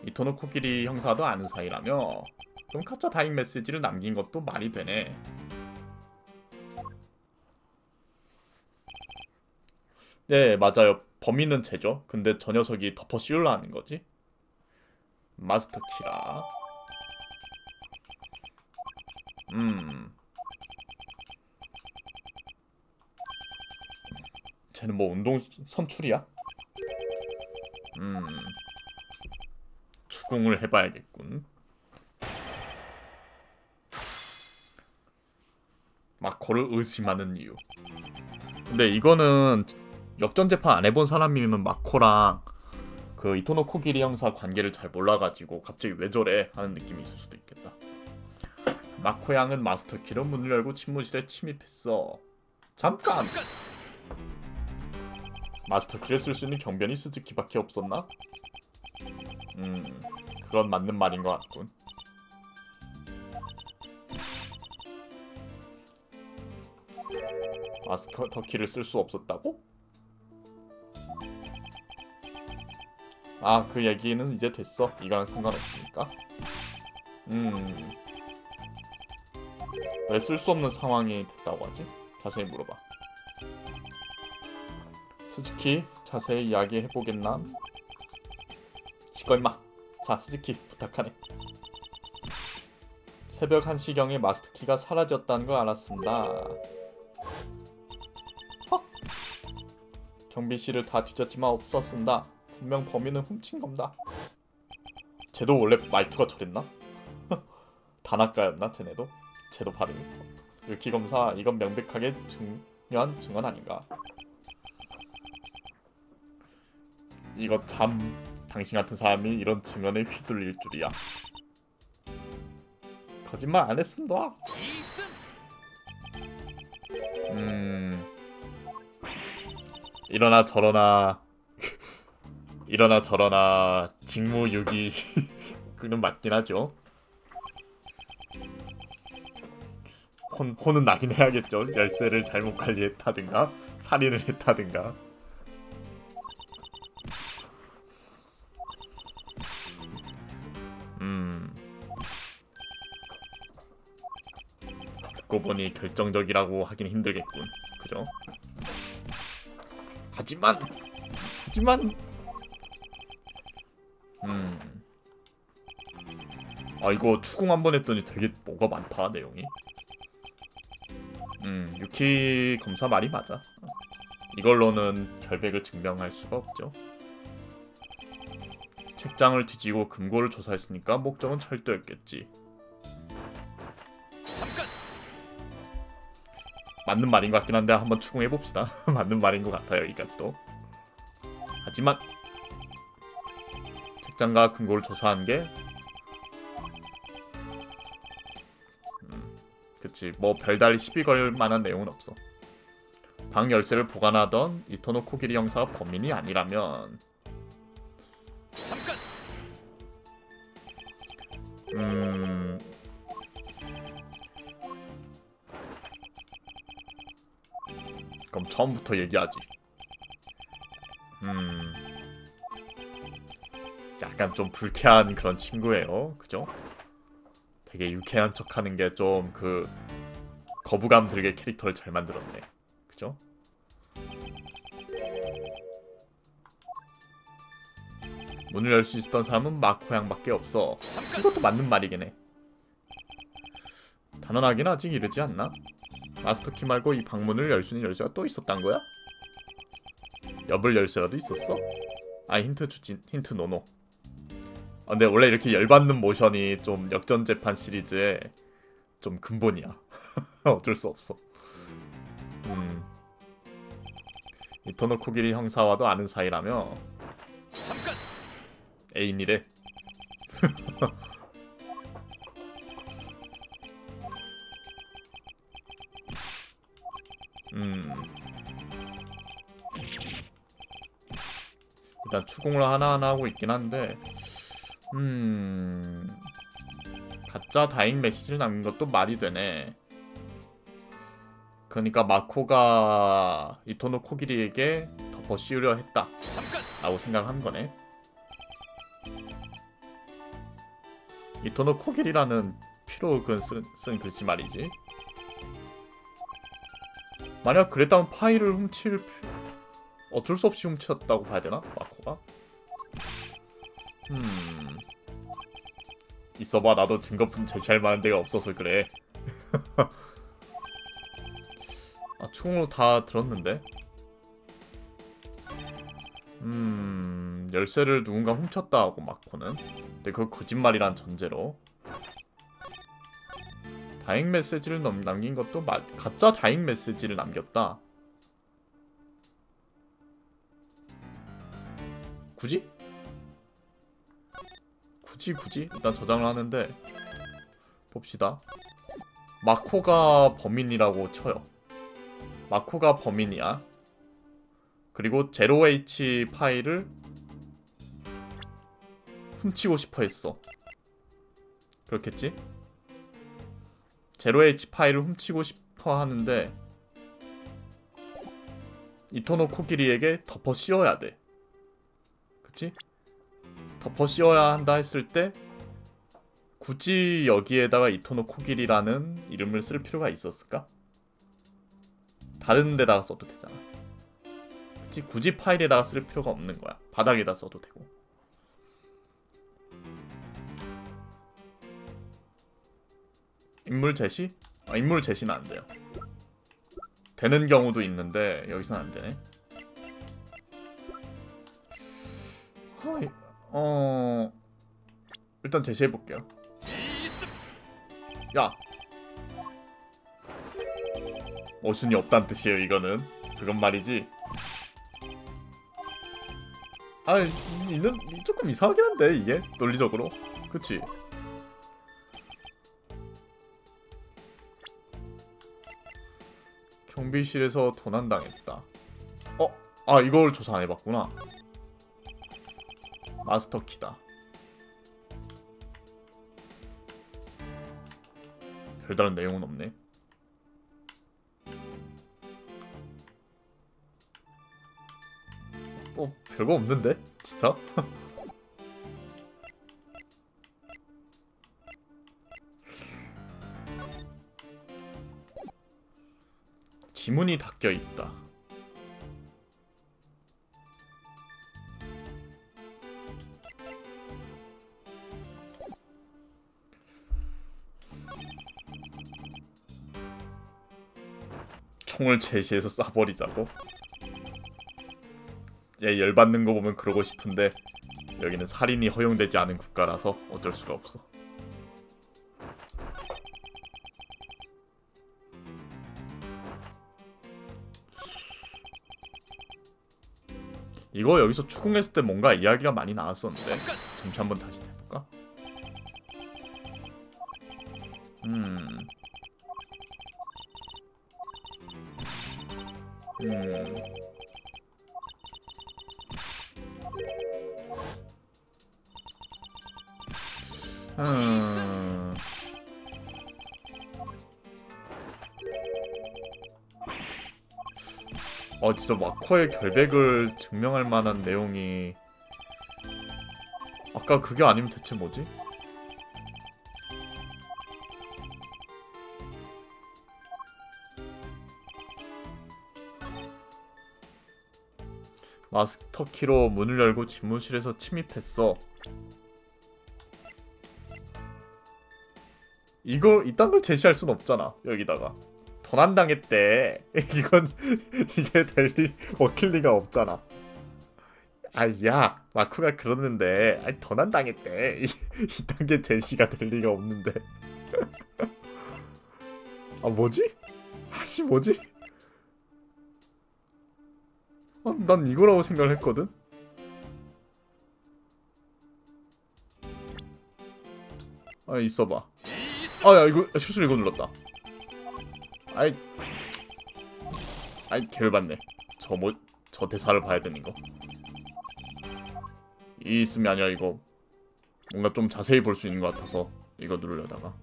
이토노코 기리 형사도 아는 사이라며 그럼 가짜 다잉 메시지를 남긴 것도 말이 되네. 네, 맞아요. 범인은 쟤죠. 근데 저 녀석이 덮어 씌우려 하는 거지. 마스터키라. 쟤는 뭐 운동 선출이야? 추궁을 해봐야겠군. 마코를 의심하는 이유. 근데 이거는 역전재판 안 해본 사람이면 마코랑 그 이토노코 기리 형사 관계를 잘 몰라가지고 갑자기 왜 저래 하는 느낌이 있을 수도 있겠다. 마코 양은 마스터키로 문을 열고 집무실에 침입했어. 잠깐! 마스터키를 쓸 수 있는 경비원이 스즈키밖에 없었나? 그건 맞는 말인 것 같군. 마스터키를 쓸 수 없었다고? 아, 그 얘기는 이제 됐어. 이거랑 상관없으니까. 왜 쓸 수 없는 상황이 됐다고 하지? 자세히 물어봐. 스즈키, 자세히 이야기해보겠나? 시꺼 임마. 자, 스즈키 부탁하네. 새벽 1시경에 마스터키가 사라졌다는 걸 알았습니다. 헉! 경비실을 다 뒤졌지만 없었습니다. 분명 범인은 훔친 겁니다. 쟤도 원래 말투가 저랬나? 다나카였나 쟤네도? 쟤도 발음이. 유키 검사, 이건 명백하게 중요한 증언 아닌가? 이거 참, 당신 같은 사람이 이런 증언에 휘둘릴 줄이야. 거짓말 안 했습니다. 이러나 저러나 이러나 저러나 직무유기 그는 맞긴 하죠. 혼은 나긴 해야겠죠. 열쇠를 잘못 관리했다든가 살인을 했다든가. 듣고 보니 결정적이라고 하긴 힘들겠군. 그죠? 하지만 아, 이거 추궁 한번 했더니 되게 뭐가 많다, 내용이. 유키 검사 말이 맞아. 이걸로는 결백을 증명할 수가 없죠. 책장을 뒤지고 금고를 조사했으니까 목적은 철도였겠지. 잠깐! 맞는 말인 것 같긴 한데 한번 추궁해봅시다. 맞는 말인 것 같아요, 여기까지도. 하지만 책장과 금고를 조사한 게 그치, 뭐 별달리 시비 걸 만한 내용은 없어. 방 열쇠를 보관하던 이토노 코기리 형사가 범인이 아니라면 잠깐. 그럼 처음부터 얘기하지. 약간 좀 불쾌한 그런 친구예요. 그죠? 되게 유쾌한 척하는 게 좀 그 거부감 들게 캐릭터를 잘 만들었네. 그죠? 문을 열 수 있었던 사람은 마코 양밖에 없어. 이것도 맞는 말이긴 해. 단언하긴 아직 이르지 않나? 마스터 키 말고 이 방문을 열 수 있는 열쇠가 또 있었단 거야? 여블 열쇠라도 있었어? 아, 힌트 주지. 힌트 노노. 근데 원래 이렇게 열받는 모션이 좀 역전재판 시리즈에 좀 근본이야. 어쩔 수 없어. 이토노 코기리 형사와도 아는 사이라며. 잠깐. 애인이래. 일단 추궁을 하나하나 하고 있긴 한데 가짜 다잉 메시지를 남긴 것도 말이 되네. 그러니까 마코가 이토노 코기리에게 덮어 씌우려 했다 라고 생각한 거네. 이토노 코기리라는 피로 쓴 글씨 말이지. 만약 그랬다면 파일을 어쩔 수 없이 훔쳤다고 봐야 되나? 마코가? 있어봐, 나도 증거품 제시할 만한 데가 없어서 그래. 아, 충으로 다 들었는데? 열쇠를 누군가 훔쳤다 하고 마코는. 근데 그거 거짓말이란 전제로 다잉 메시지를 남긴 것도 가짜 다잉 메시지를 남겼다. 굳이? 굳이? 일단 저장을 하는데 봅시다. 마코가 범인이라고 쳐요. 마코가 범인이야. 그리고 0H 파일을 훔치고 싶어 했어. 그렇겠지? 0H 파일을 훔치고 싶어 하는데 이토노 코기리에게 덮어 씌워야 돼. 그치? 덮어 씌워야 한다 했을 때 굳이 여기에다가 이토노 코기리라는 이름을 쓸 필요가 있었을까? 다른 데다가 써도 되잖아. 그치? 굳이 파일에다가 쓸 필요가 없는 거야. 바닥에다 써도 되고. 인물 제시? 아, 인물 제시는 안 돼요. 되는 경우도 있는데 여기서는 안 되네. 일단 제시해볼게요. 야! 모순이 없단 뜻이에요, 이거는. 그건 말이지. 아, 조금 이상하긴 한데, 이게? 논리적으로. 그치? 경비실에서 도난당했다. 아, 이걸 조사 안 해봤구나. 마스터키다. 별다른 내용은 없네. 별거 없는데? 진짜? 지문이 닦여있다. 총을 제시해서 쏴버리자고? 얘 열받는 거 보면 그러고 싶은데 여기는 살인이 허용되지 않은 국가라서 어쩔 수가 없어. 이거 여기서 추궁했을 때 뭔가 이야기가 많이 나왔었는데 잠깐. 잠시 한번 다시 해볼까? 음. 진짜 마코의 결백을 증명할 만한 내용이 아까 그게 아니면 대체 뭐지? 마스터 키로 문을 열고 집무실에서 침입했어. 이걸 이딴 걸 제시할 순 없잖아. 여기다가 도난당했대. 이건 이게 먹힐 리가 없잖아. 야 마쿠가 그러는데 도난당했대. 이딴 게 제시가 될 리가 없는데. 뭐지? 뭐지? 난 이거라고 생각을 했거든? 있어봐. 야 이거 실수로 이거 눌렀다. 개열받네. 저 대사를 봐야 되는 거. 이 있음이 아니라 이거 뭔가 좀 자세히 볼 수 있는 것 같아서 이거 누르려다가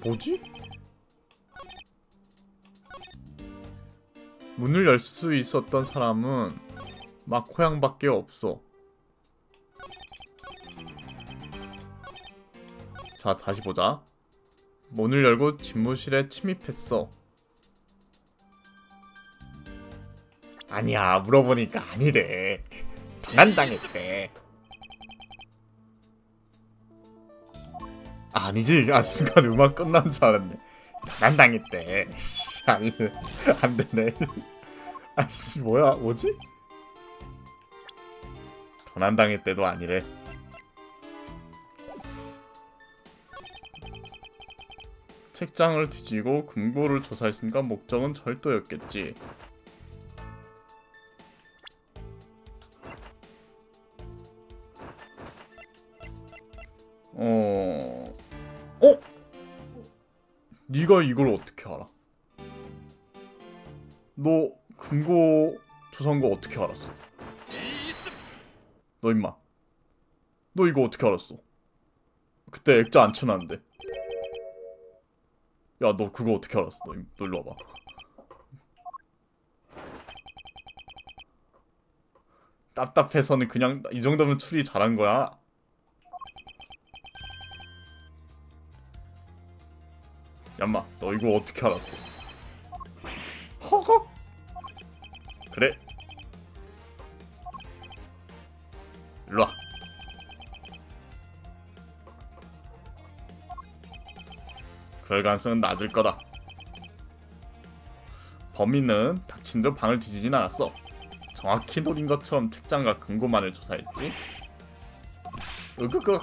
뭐지? 문을 열 수 있었던 사람은 마코양밖에 없어. 자, 다시 보자. 문을 열고 집무실에 침입했어. 아니야, 물어보니까 아니래. 도난당했대. 아니지. 순간 음악 끝난 줄 알았네. 도난당했대. 아니, 안 되네. 뭐야, 뭐지? 도난당했대도 아니래. 책장을 뒤지고 금고를 조사했으니까 목적은 절도였겠지. 네가 이걸 어떻게 알아? 너 금고 조사한 거 어떻게 알았어? 너 임마. 너 이거 어떻게 알았어? 그때 액자 안 쳐놨는데. 야, 너 그거 어떻게 알았어? 너 일로 와봐. 답답해서는 그냥 이 정도면 추리 잘한 거야. 얌마, 너 이거 어떻게 알았어? 허걱. 그래. 일로 와. 그럴 가능성은 낮을 거다. 범인은 닥친 대로 방을 뒤지진 않았어. 정확히 노린 것처럼 책장과 금고만을 조사했지. 으그그.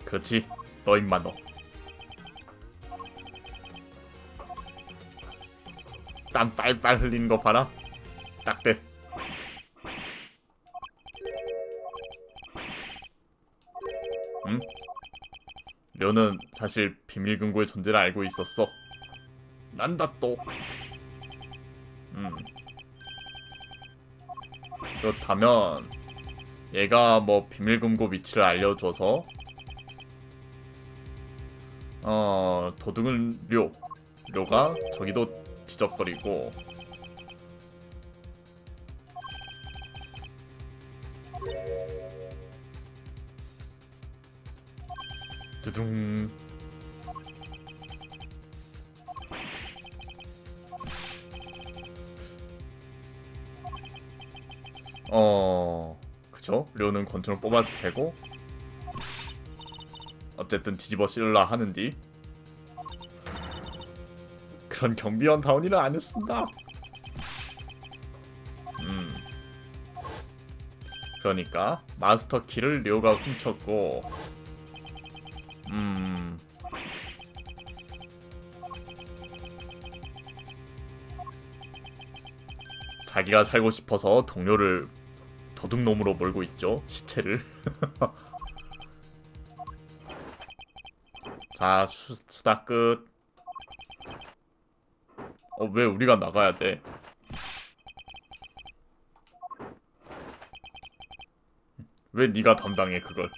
그렇지. 너 임마 너. 땀 빨빨 흘리는 거 봐라. 딱 돼. 응? 료는 사실 비밀 금고의 존재를 알고 있었어. 난다 또. 그렇다면 얘가 뭐 비밀 금고 위치를 알려줘서 도둑은 료가 저기도 뒤적거리고 두둥. 그죠? 료는 권총을 뽑았을 테고 어쨌든 뒤집어 씌울라 하는디. 그런 경비원다운 일은 안 했습니다. 그러니까 마스터 키를 료가 훔쳤고 자기가 살고 싶어서 동료를 도둑놈으로 몰고 있죠. 시체를. 자, 수다 끝. 왜 우리가 나가야 돼? 왜 네가 담당해 그걸?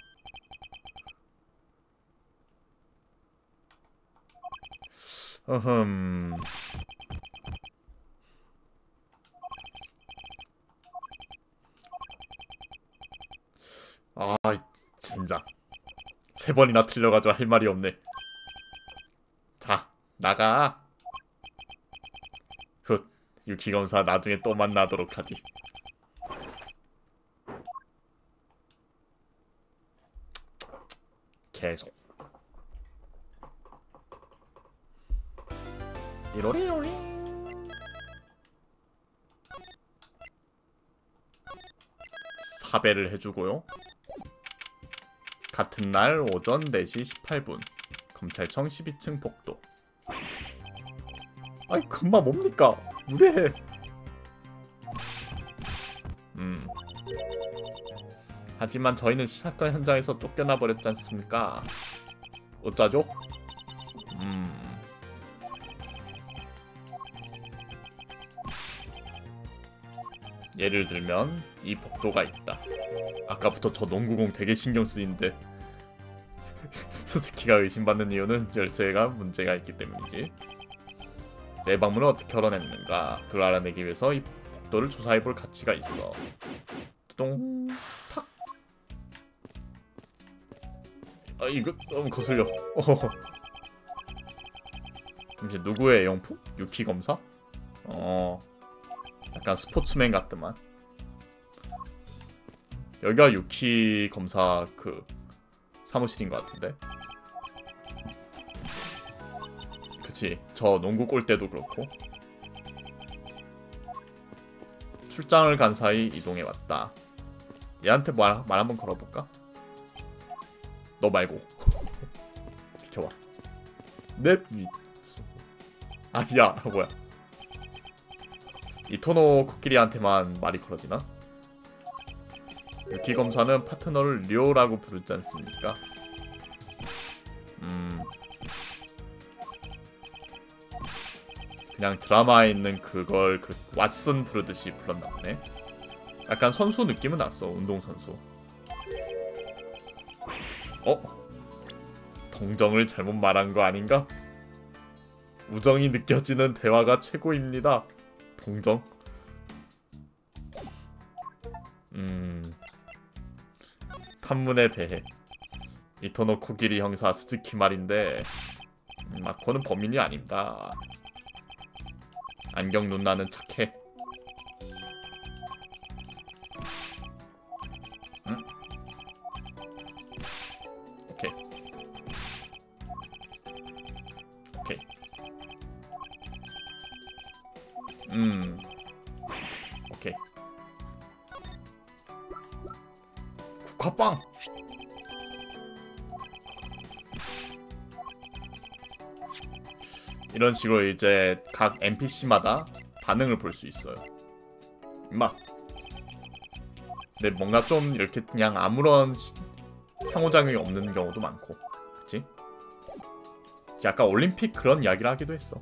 어흠. 아, 젠장. 3번이나 틀려가지고 할 말이 없네. 자, 나가. 훗, 유키검사 나중에 또 만나도록 하지. 계속. 띠로리로리. 사배를 해주고요. 같은 날 오전 4시 18분 검찰청 12층 복도. 아이 금방 뭡니까? 무례해. 하지만 저희는 사건 현장에서 쫓겨나 버렸지 않습니까? 어쩌죠? 예를 들면 이 복도가 있다. 아까부터 저 농구공 되게 신경 쓰이는데 스즈키가 의심받는 이유는 열쇠가 문제가 있기 때문이지. 내 방문을 어떻게 열어냈는가 그걸 알아내기 위해서 이 복도를 조사해볼 가치가 있어. 뚜동 탁. 아 이거 너무 거슬려. 잠시 누구의 애용품? 유키 검사? 약간 스포츠맨 같더만. 여기가 유키 검사 그 사무실인 것 같은데. 그치, 저 농구 골대도 그렇고. 출장을 간 사이 이동해왔다. 얘한테 말 한번 걸어볼까? 너 말고. 비켜봐. 넵. 아니야. 뭐야. 이토노 코끼리한테만 말이 걸어지나? 유키 검사는 파트너를 료라고 부르지 않습니까? 그냥 드라마에 있는 그걸 왓슨 부르듯이 불렀나 보네. 약간 선수 느낌은 났어. 운동선수. 동정을 잘못 말한 거 아닌가? 우정이 느껴지는 대화가 최고입니다. 동정? 탐문에 대해 이토노 코기리 형사 스즈키 말인데 마코는 범인이 아닙니다. 안경 누나는 착해. 오케이. 오케이. 오케이. 국화빵! 이런 식으로 이제 각 NPC마다 반응을 볼 수 있어요. 임마. 근데 뭔가 좀 이렇게 그냥 아무런 상호작용이 없는 경우도 많고, 그치? 약간 올림픽 그런 이야기를 하기도 했어.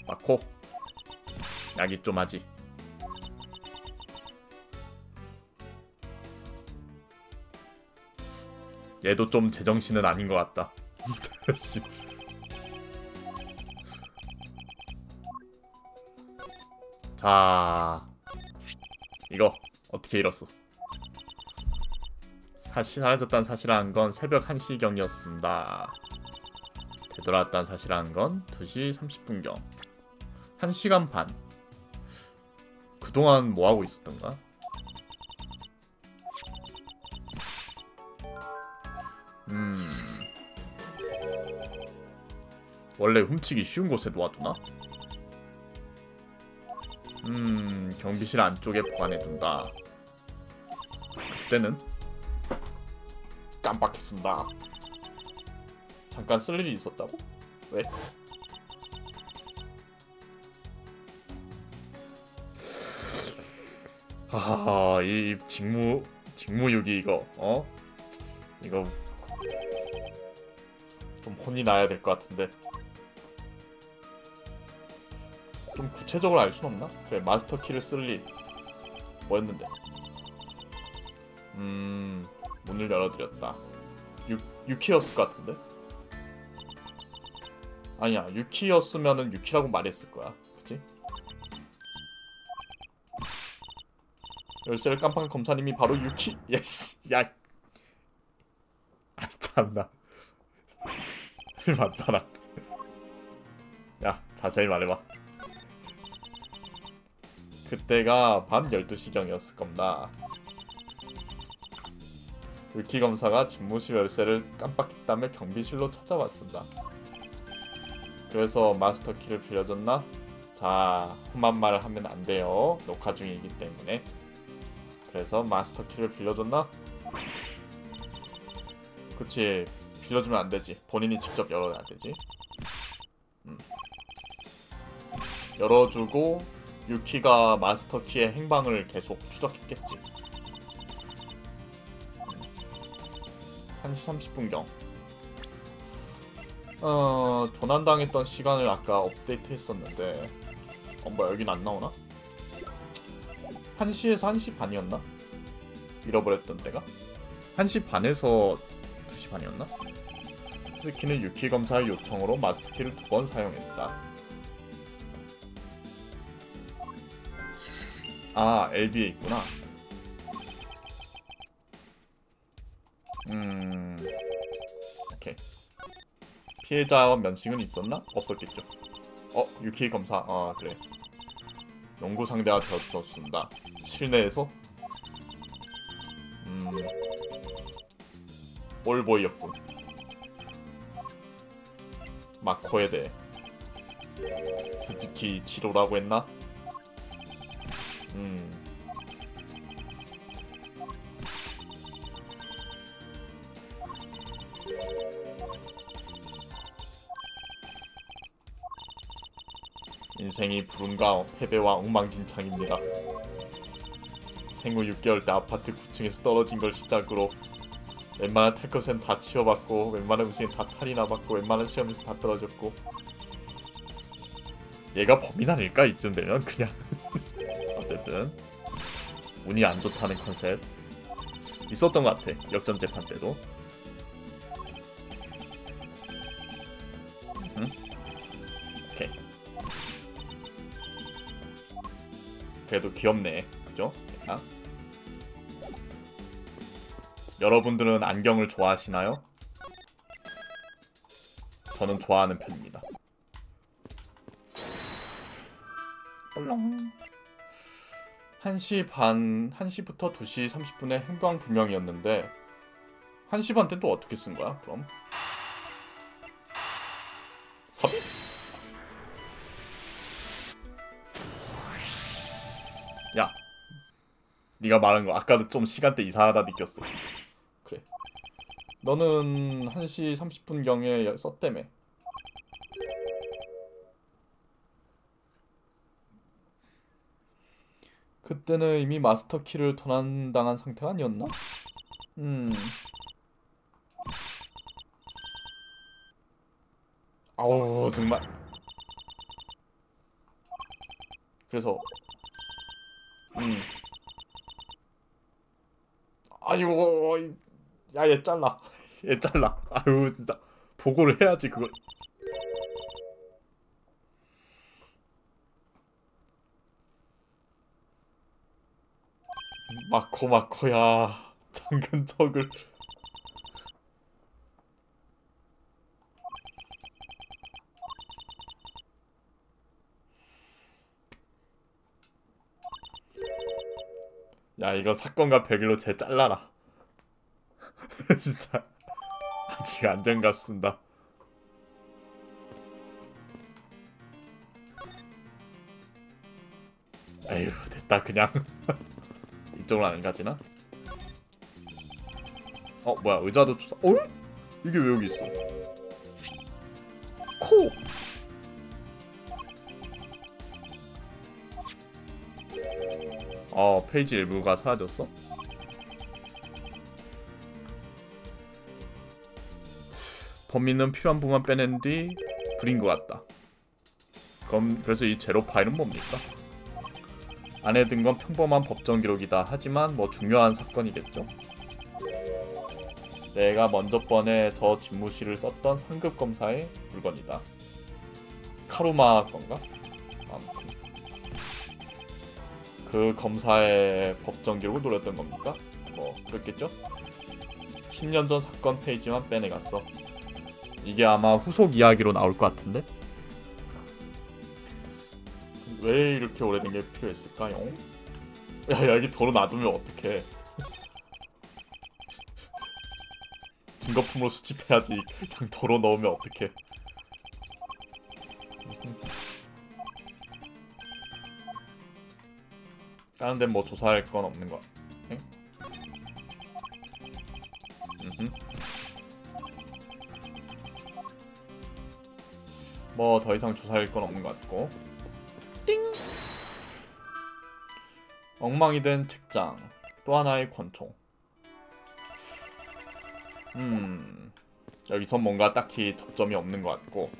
마코, 야기 좀 하지. 얘도 좀 제정신은 아닌 것 같다. 자, 이거 어떻게 잃었어? 사라졌다는 사실을 안 건 새벽 1시경이었습니다. 되돌아왔다는 사실을 안 건 2시 30분경. 1시간 반. 그동안 뭐하고 있었던가? 원래 훔치기 쉬운 곳에 놓아두나? 경비실 안쪽에 보관해둔다. 그때는 깜빡했습니다. 잠깐 쓸 일이 있었다고? 왜? 이 직무유기 이거 이거 좀 혼이 나야 될 것 같은데 좀 구체적으로 알 순 없나? 그래, 마스터 키를 쓸 일 뭐였는데? 문을 열어드렸다. 유키였을 것 같은데? 아니야, 유키였으면은 유키라고 말했을 거야, 그치? 열쇠를 깜빡한 검사님이 바로 유키. 예스. 야, 참나. 맞잖아. 야, 자세히 말해봐. 그때가 밤 12시경이었을 겁니다. 유키 검사가 집무실 열쇠를 깜빡했다며 경비실로 찾아왔습니다. 그래서 마스터 키를 빌려줬나? 자, 험한 말 하면 안 돼요. 녹화 중이기 때문에. 그래서 마스터 키를 빌려줬나? 그치, 빌려주면 안 되지. 본인이 직접 열어야 되지. 열어주고 유키가 마스터 키의 행방을 계속 추적했겠지. 1시 30분경. 도난당했던 시간을 아까 업데이트 했었는데 뭐야, 여긴 안 나오나? 1시에서 1시 반이었나? 잃어버렸던 때가? 1시 반에서 2시 반이었나? 스즈키는 유키 검사의 요청으로 마스터키를 2번 사용했다. 아, LB에 있구나. 오케이. 피해자 면식은 있었나? 없었겠죠. 유키 검사. 그래. 연구 상대가 되어줬습니다. 실내에서? 올보이였군. 마코에 대해 스즈키 치로라고 했나? 인생이 불운과 패배와 엉망진창입니다. 생후 6개월 때 아파트 9층에서 떨어진 걸 시작으로 웬만한 탈 것은 다 치워봤고, 웬만한 음식은 다 탈이 나봤고, 웬만한 시험에서 다 떨어졌고. 얘가 범인 아닐까? 이쯤 되면 그냥. 어쨌든 운이 안 좋다는 컨셉 있었던 것 같아. 역전 재판 때도. 오케이. 그래도 귀엽네, 그죠? 야. 여러분들은 안경을 좋아하시나요? 저는 좋아하는 편입니다. 1시 반, 1시부터 2시 30분에 행방불명이었는데 1시 반 때 또 어떻게 쓴 거야, 그럼? 섭? 야, 네가 말한 거 아까도 좀 시간대 이상하다 느꼈어. 그래. 너는 1시 30분경에 썼다며. 그때는 이미 마스터 키를 도난당한 상태가 아니었나? 아우, 정말. 그래서 아이고, 야, 얘 잘라. 얘 잘라. 아유, 진짜 보고를 해야지 그걸. 마코야, 잠근 척을. 야, 이거 사건과 별개로 쟤 잘라라. 진짜 아직 안정감 쓴다. 에휴 됐다 그냥. 이쪽으로 안 가지나? 뭐야 의자도 조사. 이게 왜 여기 있어? 코. 페이지 일부가 사라졌어? 범인은 필요한 부분만 빼낸 뒤 불인 것 같다. 그럼 그래서 이 제로 파일은 뭡니까? 안에 든 건 평범한 법정 기록이다. 하지만 뭐 중요한 사건이겠죠. 내가 먼저 번에 저 집무실을 썼던 상급 검사의 물건이다. 카루마 건가? 아무튼 그 검사의 법정 기록을 노렸던 겁니까? 뭐 그랬겠죠? 10년 전 사건 페이지만 빼내갔어. 이게 아마 후속 이야기로 나올 것 같은데? 왜 이렇게 오래된 게 필요했을까요? 야 여기 도로 놔두면 어떡해. 증거품으로 수집해야지. 그냥 도로 넣으면 어떡해. 다른 데는 뭐 조사할 건 없는 거야. 뭐 더 이상 조사할 건 없는 것 같고. 띵! 엉망이 된 책장. 또 하나의 권총. 여기선 뭔가 딱히 접점이 없는 것 같고.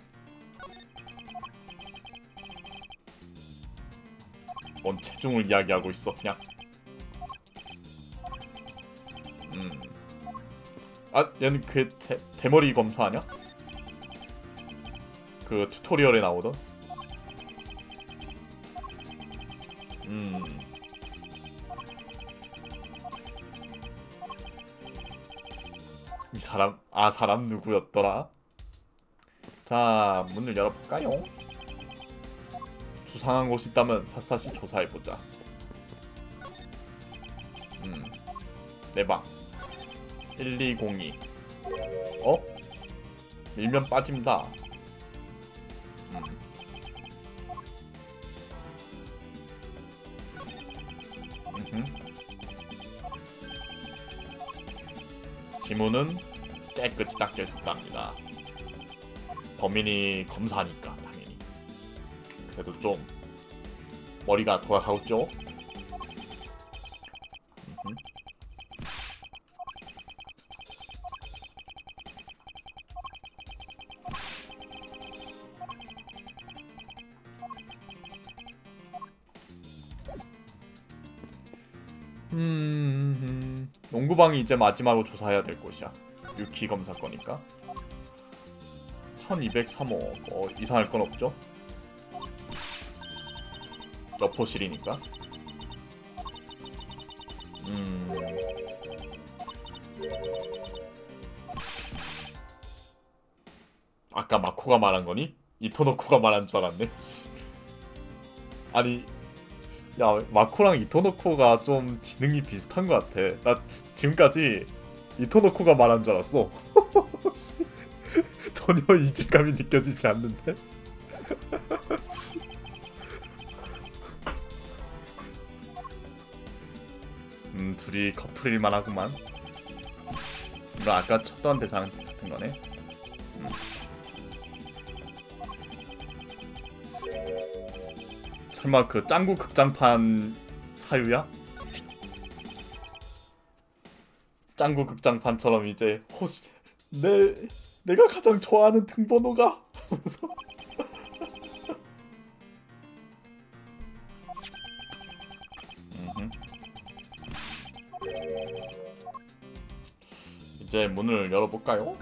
뭔 체중을 이야기하고 있어 그냥. 얘는 그 대머리 검사 아냐? 그 튜토리얼에 나오던. 이 사람 사람 누구였더라? 자 문을 열어볼까요? 수상한 곳이 있다면 샅샅이 조사해보자. 내 방 1202. 밀면 빠짐다. 지문은 깨끗이 닦여 있었답니다. 범인이 검사니까 당연히. 그래도 좀 머리가 돌아가고 있죠? 농구방이 이제 마지막으로 조사해야 될 곳이야. 유키 검사 거니까. 1203호. 뭐 이상할 건 없죠? 여포실이니까. 아까 마코가 말한 거니? 이토노코가 말한 줄 알았네. 아니 야 마코랑 이토노코가 좀 지능이 비슷한 것 같아. 나 지금까지 이토노코가 말한 줄 알았어. 전혀 이질감이 느껴지지 않는데. 둘이 커플일만 하구만. 이거 아까 쳤던 대상 같은 거네. 설마 그 짱구 극장판 사유야? 짱구 극장판처럼 이제 호시 내가 가장 좋아하는 등번호가 하면서. 이제 문을 열어볼까요?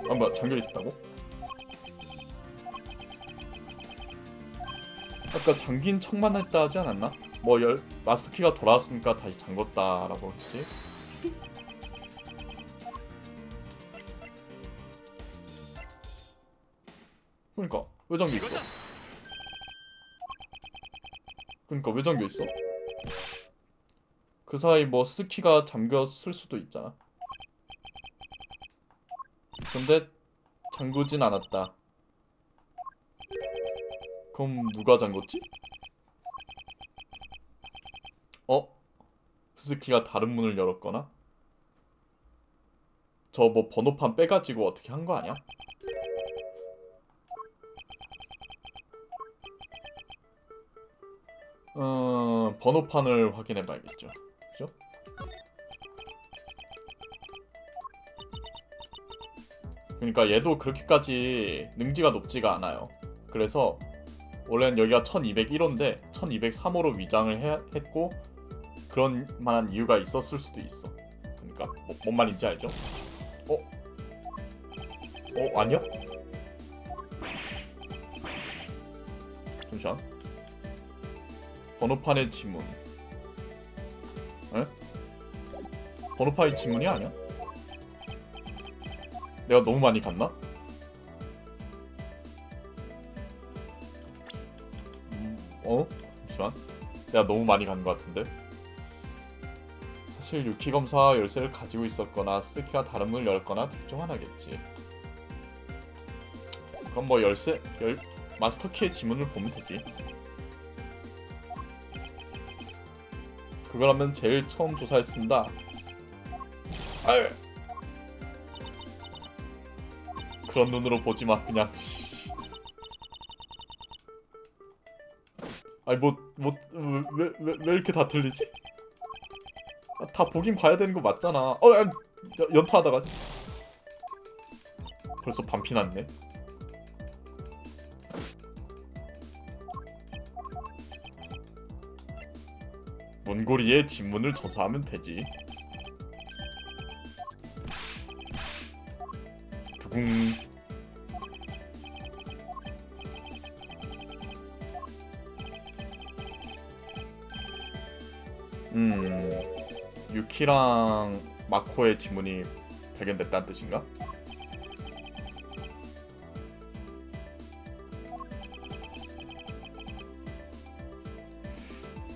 뭐야 잠겨있다고? 아까 잠긴 척만 했다 하지 않았나? 뭐 마스터키가 돌아왔으니까 다시 잠궜다라고 했지? 그러니까 왜 잠겨있어? 그러니까 왜 잠겨있어? 그 사이 뭐 스키가 잠겼을 수도 있잖아. 근데 잠그진 않았다. 그럼 누가 잠궜지? 스스키가 다른 문을 열었거나 저 뭐 번호판 빼가지고 어떻게 한 거 아니야? 번호판을 확인해 봐야겠죠. 그죠? 그러니까 얘도 그렇게까지 능지가 높지가 않아요. 그래서 원래는 여기가 1201호인데 1203호로 위장을 했고 그런 만한 이유가 있었을 수도 있어. 그러니까 뭔 말인지 알죠? 아니야? 잠시만. 번호판의 지문. 에? 번호판의 지문이 아니야? 내가 너무 많이 갔나? 잠시만. 내가 너무 많이 간 것 같은데? 사실 유키 검사가 열쇠를 가지고 있었거나 스즈키가 다른 문을 열었거나 둘 중 하나겠지. 그럼 뭐 마스터키의 지문을 보면 되지. 그거라면 제일 처음 조사했습니다. 아유! 그런 눈으로 보지마 그냥. 아니 왜 이렇게 다 들리지? 다 보긴 봐야 되는 거 맞잖아. 연타하다가 벌써 반피 났네. 문고리의 지문을 조사하면 되지. 두궁. 유키랑 마코의 지문이 발견됐다는 뜻인가?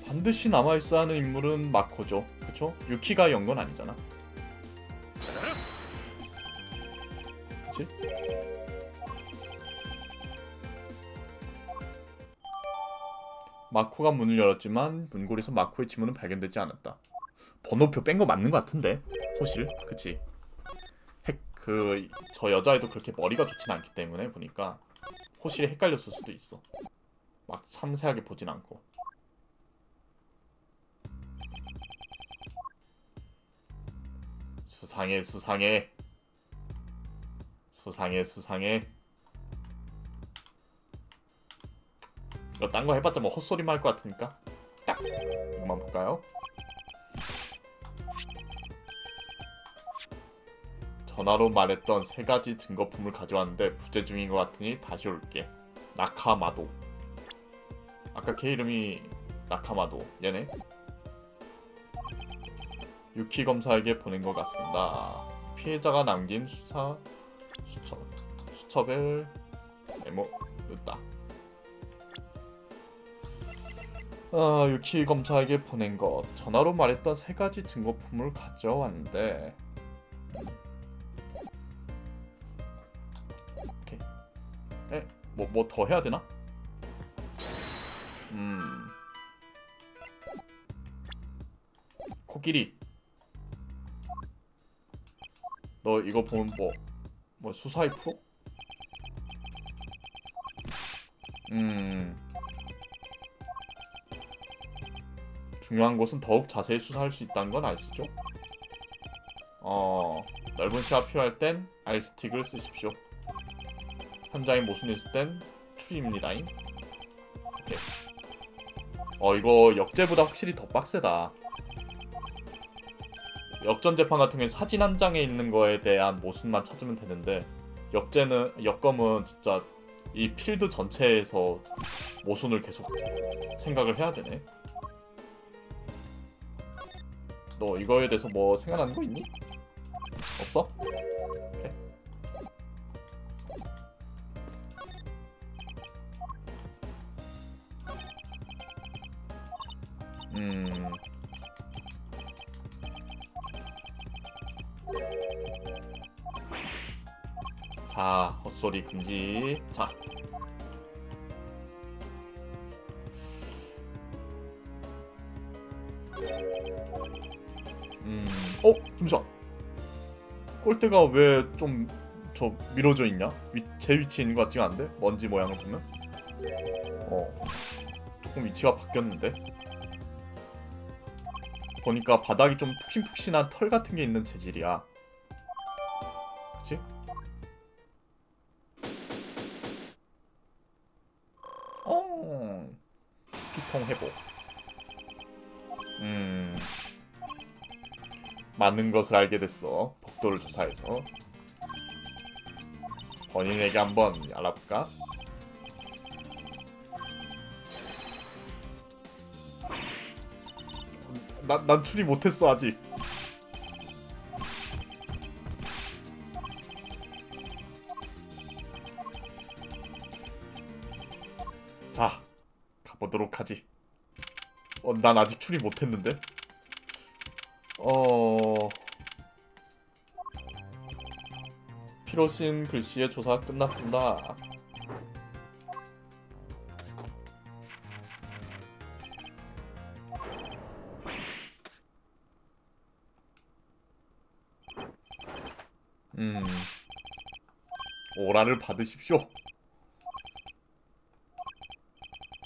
반드시 남아있어야 하는 인물은 마코죠. 그쵸? 유키가 연 건 아니잖아. 그치? 마코가 문을 열었지만 문고리에서 마코의 지문은 발견되지 않았다. 번호표 뺀 거 맞는 거 같은데? 호실? 그치? 저 여자애도 그렇게 머리가 좋진 않기 때문에 보니까 호실이 헷갈렸을 수도 있어. 막 섬세하게 보진 않고. 수상해. 이거 딴 거 해봤자 뭐 헛소리만 할 것 같으니까 딱 이것만 볼까요? 전화로 말했던 3가지 증거품을 가져왔는데 부재 중인 것 같으니 다시 올게. 나카마도. 아까 걔 이름이 나카마도. 얘네? 유키 검사에게 보낸 것 같습니다. 피해자가 남긴 수첩을 메모했다. 유키 검사에게 보낸 것. 전화로 말했던 3가지 증거품을 가져왔는데 오케이. 뭐 더 해야 되나? 코끼리. 너 이거 보면 뭐 수사의 프로? 중요한 것은 더욱 자세히 수사할 수 있다는 건 아시죠? 넓은 시야 필요할 땐 R스틱을 쓰십시오. 현장에 모순이 있을 땐 추리입니다잉. 오케이. 이거 역제보다 확실히 더 빡세다. 역전 재판 같은 경우에 사진 한 장에 있는 거에 대한 모순만 찾으면 되는데 역검은 진짜 이 필드 전체에서 모순을 계속 생각을 해야 되네. 너 이거에 대해서 뭐 생각나는 거 있니? 없어? 그래. 자, 헛소리 금지. 자. 잠시만. 꼴대가 왜 좀 저 밀어져 있냐? 제 위치에 있는 것 같지가 않은데? 먼지 모양을 보면? 조금 위치가 바뀌었는데? 보니까 바닥이 좀 푹신푹신한 털 같은 게 있는 재질이야. 그치? 피통 회복. 많은 것을 알게 됐어. 복도를 조사해서. 본인에게 한번 알아볼까? 난 추리 못했어 아직. 자, 가보도록 하지. 난 아직 추리 못했는데. 피로신 글씨의 조사가 끝났습니다. 오라를 받으십시오.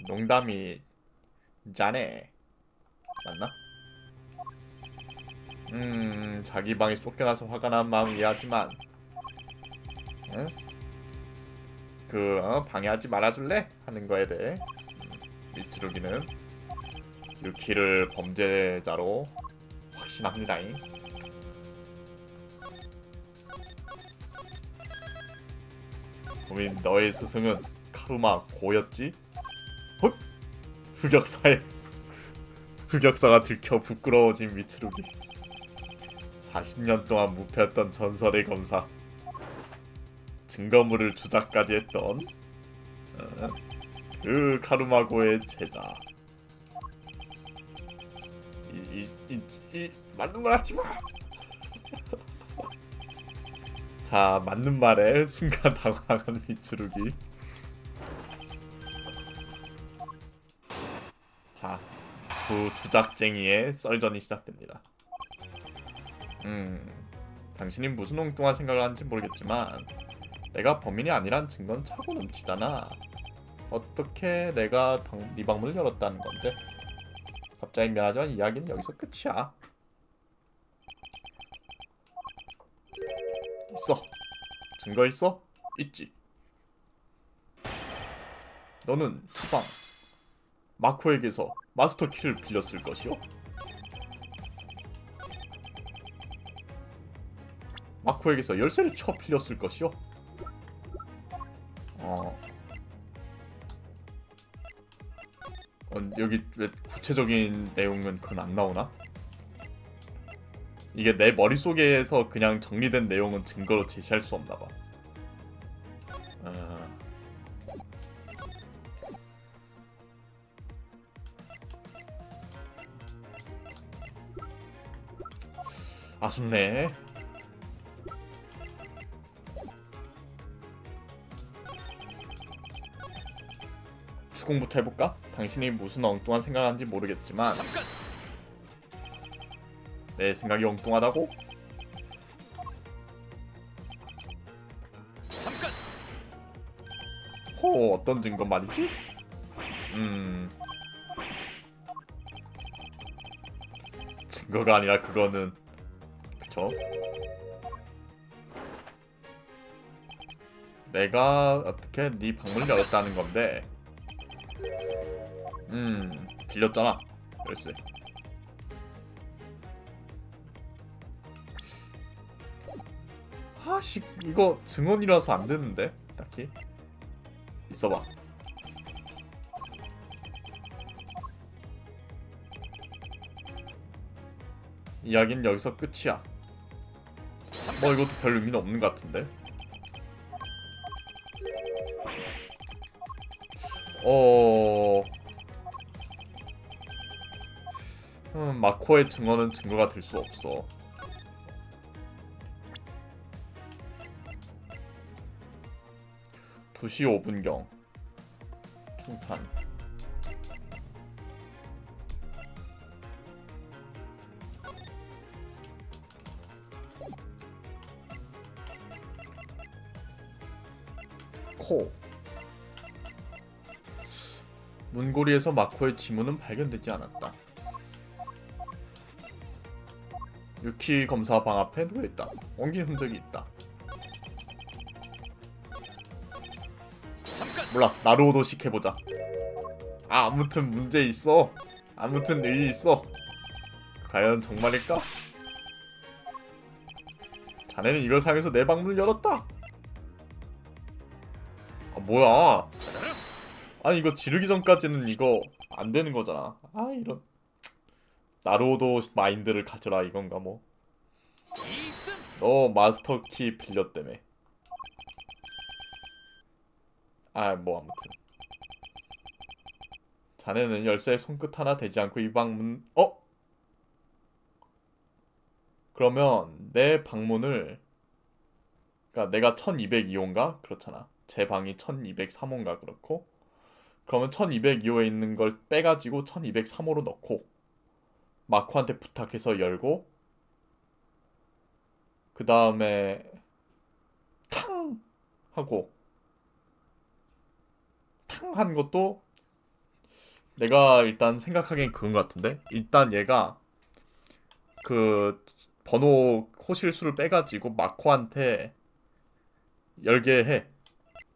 농담이 자네 맞나? 자기 방에 쫓겨나서 화가 난 마음 이해하지만 응? 방해하지 말아줄래? 하는 거에 대해 미츠루기는 유키를 범죄자로 확신합니다잉. 고민 너의 스승은 카루마 고였지? 헛! 흑역사가 들켜 부끄러워진 미츠루기. 40년 동안 무패했던 전설의 검사. 증거물을 주작까지 했던 그 카루마고의 제자. 맞는 말 하지 마. 자, 맞는 말에 순간 당황한 미츠루기. 자, 두 주작쟁이의 썰전이 시작됩니다. 당신이 무슨 엉뚱한 생각을 하는지 모르겠지만 내가 범인이 아니란 증거는 차고 넘치잖아. 어떻게 내가 네 방문을 열었다는 건데? 갑자기 미안하지만 이야기는 여기서 끝이야. 있어. 증거 있어? 있지. 너는 시방 마코에게서 마스터 키를 빌렸을 것이요? 마코에게서 열쇠를 쳐 빌렸을 것이요? 여기 왜 구체적인 내용은 그건 안 나오나? 이게 내 머릿속에서 그냥 정리된 내용은 증거로 제시할 수 없나봐. 아쉽네. 추궁부터 해볼까? 당신이 무슨 엉뚱한 생각을 하는지 모르겠지만 잠깐. 내 생각이 엉뚱하다고? 잠깐. 어떤 증거 말이지? 증거가 아니라 그거는 그쵸? 내가 어떻게 네 방문을 열었다는 건데 빌렸잖아 열쇠. 아씨 이거 증언이라서 안 되는데 딱히. 있어봐. 이야기는 여기서 끝이야. 뭐 이것도 별 의미는 없는 것 같은데. 마코의 증언은 증거가 될 수 없어. (2시 5분경) 총탄. 마코. 문고리에서 마코의 지문은 발견되지 않았다. 유키 검사 방 앞에 누워있다. 옮긴 흔적이 있다. 잠깐. 몰라. 나루오도식 해보자. 아, 아무튼 문제 있어. 아무튼 일이 있어. 과연 정말일까? 자네는 이걸 사용해서 내 방문을 열었다. 아, 뭐야. 아니 이거 지르기 전까지는 이거 안 되는 거잖아. 아, 이런. 나루오도 마인드를 가져라 이건가 뭐. 이승. 너 마스터 키 빌렸다며. 아, 뭐 아무튼. 자네는 열쇠에 손끝 하나 대지 않고 이 방문 그러면 내 방문을, 그러니까 내가 1202호인가? 그렇잖아. 제 방이 1203호인가 그렇고. 그러면 1202호에 있는 걸 빼가지고 1203호로 넣고 마코한테 부탁해서 열고, 그 다음에 탕 하고 탕 한 것도 내가 일단 생각하기엔 그건 것 같은데, 일단 얘가 그 번호 호실수를 빼가지고 마코한테 열게 해.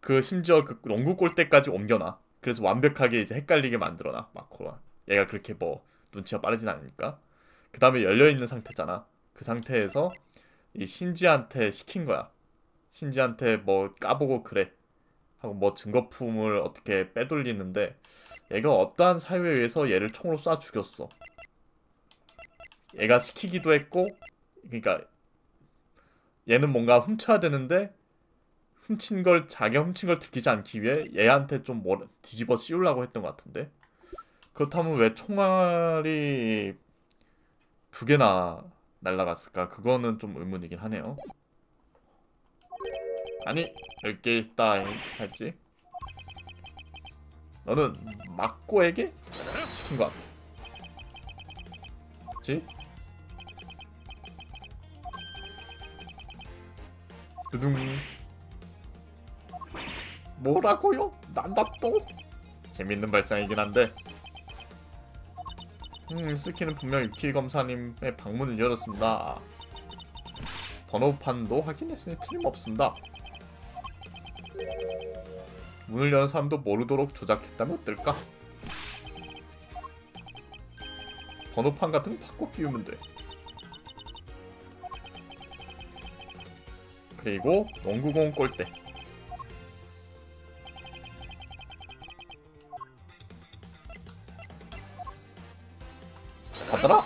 그 심지어 그 농구 골대까지 옮겨놔. 그래서 완벽하게 이제 헷갈리게 만들어놔 마코가. 얘가 그렇게 뭐 눈치가 빠르진 않으니까. 그 다음에 열려있는 상태잖아. 그 상태에서 이 신지한테 시킨 거야. 신지한테 뭐 까보고 그래 하고 뭐 증거품을 어떻게 빼돌리는데, 얘가 어떠한 사유에 의해서 얘를 총으로 쏴 죽였어. 얘가 시키기도 했고, 그러니까 얘는 뭔가 훔쳐야 되는데 자기가 훔친 걸 들키지 않기 위해 얘한테 좀 뭐 뒤집어 씌우려고 했던 것 같은데. 그렇다면 왜 총알이 두 개나 날라갔을까? 그거는 좀 의문이긴 하네요. 아니, 10개 있다 할지? 너는 마코에게 시킨 것 같아. 그치? 두둥. 뭐라고요? 난다 또? 재밌는 발상이긴 한데. 스키는 분명 유키 검사님의 방문을 열었습니다. 번호판도 확인했으니 틀림없습니다. 문을 여는 사람도 모르도록 조작했다면 어떨까? 번호판 같은 거 바꿔 끼우면 돼. 그리고 농구공 골대. 가더라!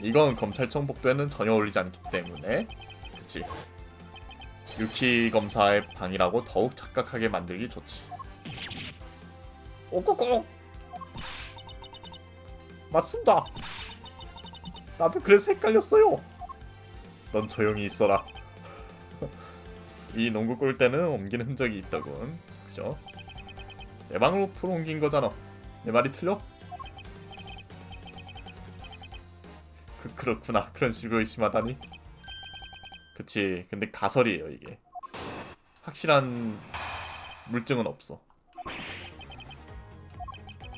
이건 검찰청 복도에는 전혀 어울리지 않기 때문에, 그치, 유키 검사의 방이라고 더욱 착각하게 만들기 좋지. 오꼬꼬! 맞습니다! 나도 그래서 헷갈렸어요! 넌 조용히 있어라. 이 농구 골대는 옮기는 흔적이 있다군. 그죠? 내 방으로 풀어 옮긴 거잖아. 내 말이 틀려? 그렇구나. 그런 식으로 의심하다니. 그치. 근데 가설이에요 이게. 확실한 물증은 없어.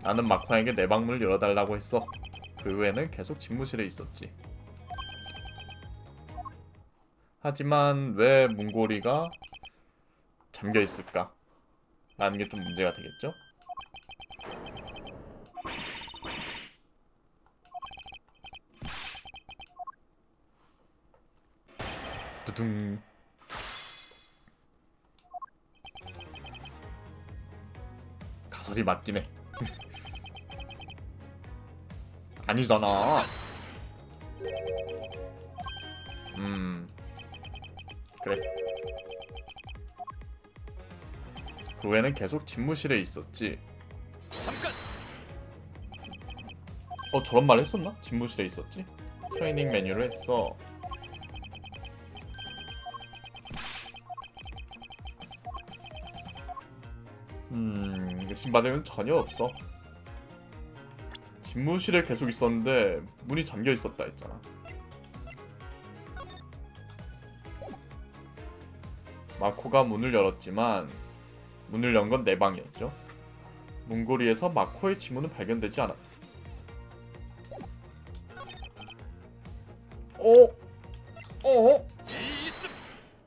나는 마코에게 내 방문을 열어달라고 했어. 그 후에는 계속 집무실에 있었지. 하지만 왜 문고리가 잠겨있을까? 라는 게 좀 문제가 되겠죠? 두둥. 가설이 맞긴 해. 아니잖아. 그래. 그 후에는 계속 집무실에 있었지. 잠깐. 저런 말 했었나? 집무실에 있었지? 트레이닝 메뉴를 했어. 신바닥은 전혀 없어. 집무실에 계속 있었는데 문이 잠겨 있었다 했잖아. 마코가 문을 열었지만 문을 연 건 내 방이었죠. 문고리에서 마코의 지문은 발견되지 않았다. 어?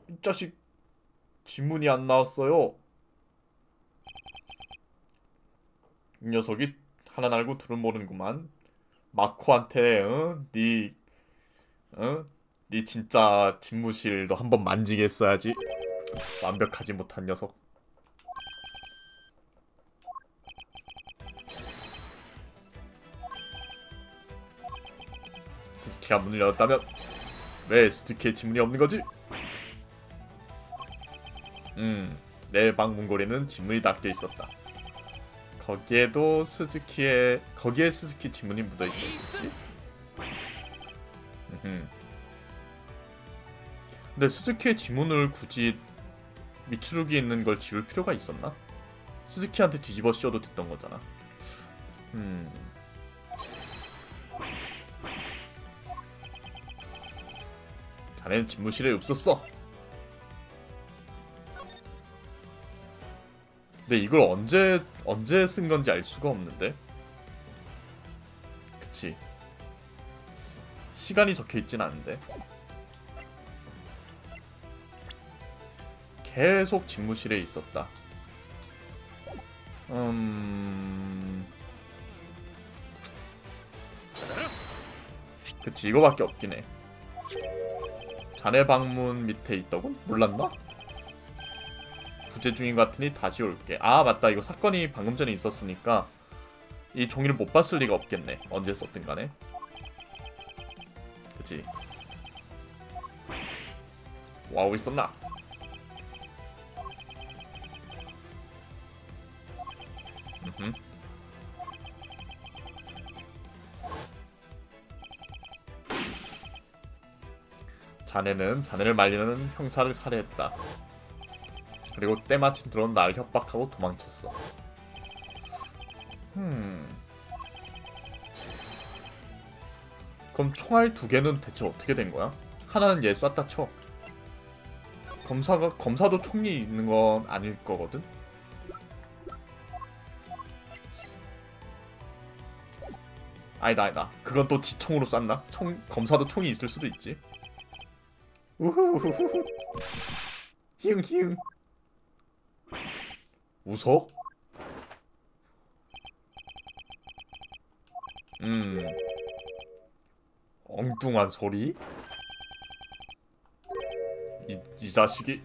이 자식 지문이 안 나왔어요. 이 녀석이 하나 알고 둘은 모르는구만. 마코한테 네 진짜 집무실도 한번 만지게 했어야지. 완벽하지 못한 녀석. 스즈키가 문을 열었다면 왜 스즈키의 지문이 없는 거지? 내 방 문고리는 지문이 닫혀 있었다. 거기에 스즈키 지문이 묻어 있었지. 근데 스즈키의 지문을 굳이 미추루기에 있는 걸 지울 필요가 있었나? 스즈키한테 뒤집어 씌워도 됐던 거잖아. 자네는 집무실에 없었어. 근데 이걸 언제 쓴 건지 알 수가 없는데. 그치. 시간이 적혀 있진 않은데. 계속 집무실에 있었다. 그치, 이거밖에 없긴 해. 자네 방문 밑에 있다고? 몰랐나? 부재 중인 것 같으니 다시 올게. 아 맞다, 이거 사건이 방금 전에 있었으니까 이 종이를 못 봤을 리가 없겠네. 언제 썼든 간에. 그치. 와우, 있었나? 자네는 자네를 말리는 형사를 살해했다. 그리고 때마침 들어온 날 협박하고 도망쳤어. 그럼 총알 2개는 대체 어떻게 된 거야? 하나는 얘 쐈다 쳐. 검사도 총이 있는 건 아닐 거거든? 아니다. 그건 또 지총으로 쐈나? 검사도 총이 있을 수도 있지. 우후후후. 히응. 웃어? 엉뚱한 소리? 이 자식이.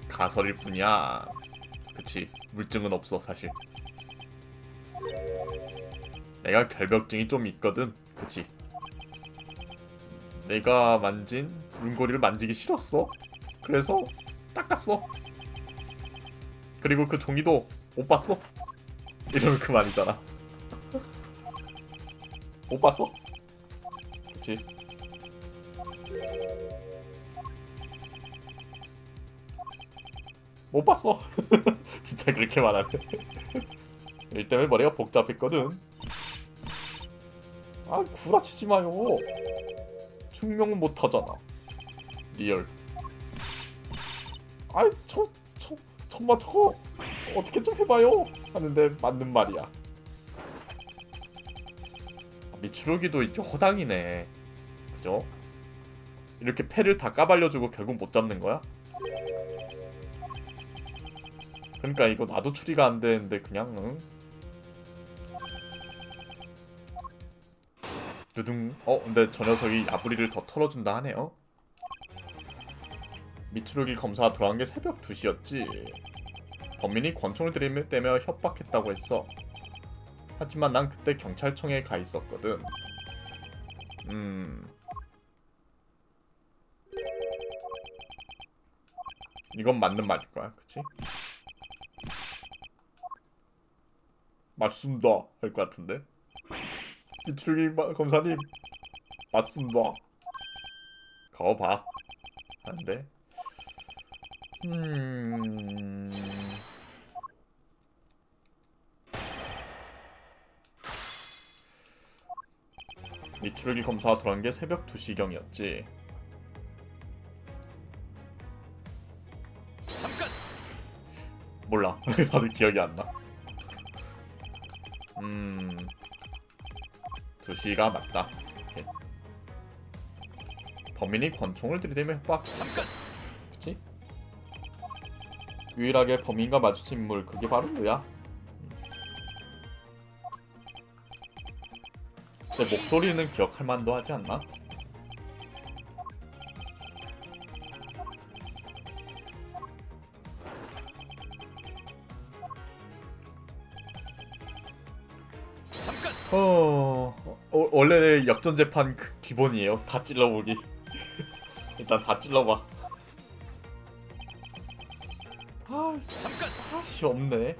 가설일 뿐이야. 그치, 물증은 없어 사실. 내가 결벽증이 좀 있거든. 그치. 내가 만진 문고리를 만지기 싫었어. 그래서 닦았어. 그리고 그 종이도 못 봤어. 이러면 그만이잖아. 못 봤어? 그치. 못 봤어. 진짜 그렇게 말하네. 일 때문에 머리가 복잡했거든. 아, 구라치지 마요. 증명은 못하잖아. 리얼. 아이, 정말 저거 어떻게 좀 해봐요 하는데 맞는 말이야. 미추루기도 이게 허당이네. 그죠? 이렇게 패를 다 까발려주고 결국 못 잡는 거야? 그러니까 이거 나도 추리가 안 되는데 그냥 두둥. 근데 저 녀석이 야부리를 더 털어준다 하네요. 미추루기 검사가 돌아간 게 새벽 2시였지. 범인이 권총을 들이대며 협박했다고 했어. 하지만 난 그때 경찰청에 가 있었거든. 이건 맞는 말일 거야, 그치? 맞습니다 할 것 같은데. 미추루기 검사님 맞습니다. 거봐 안돼. 미추루기 검사가 돌아온 게 새벽 2시경이었지. 잠깐. 몰라. 다들 기억이 안 나. 2시가 맞다. 오케이. 범인이 권총을 들이대며 협박. 잠깐. 그치? 유일하게 범인과 마주친 인물, 그게 바로 너야. 내 목소리는 기억할 만도 하지 않나? 잠깐. 원래 역전재판 그 기본이에요. 다 찔러보기. 일단 다 찔러봐. 잠깐. 아씨 없네.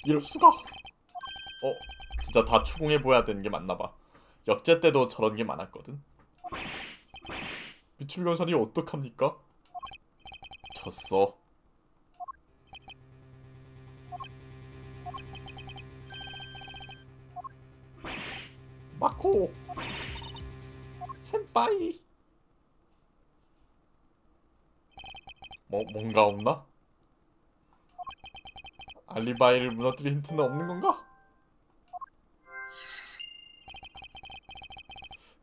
이럴 수가. 진짜 다 추궁해보아야 되는 게 맞나봐. 역제 때도 저런 게 많았거든. 미출경선이 어떡합니까? 졌어. 마코 센파이. 뭔가 없나? 알리바이를 무너뜨릴 힌트는 없는 건가?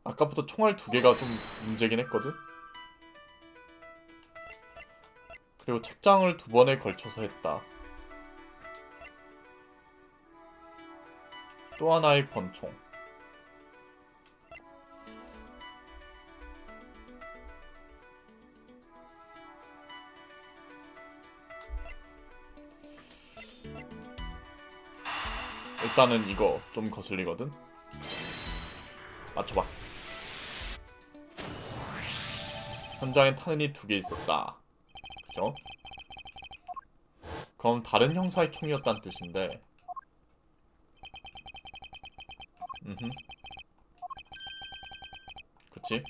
아까부터 총알 2개가 좀 문제긴 했거든? 그리고 책장을 2번에 걸쳐서 했다. 또 하나의 권총. 일단은 이거 좀 거슬리거든? 맞춰봐. 현장엔 탄은이 2개 있었다. 그죠? 그럼 다른 형사의 총이었단 뜻인데. 그치?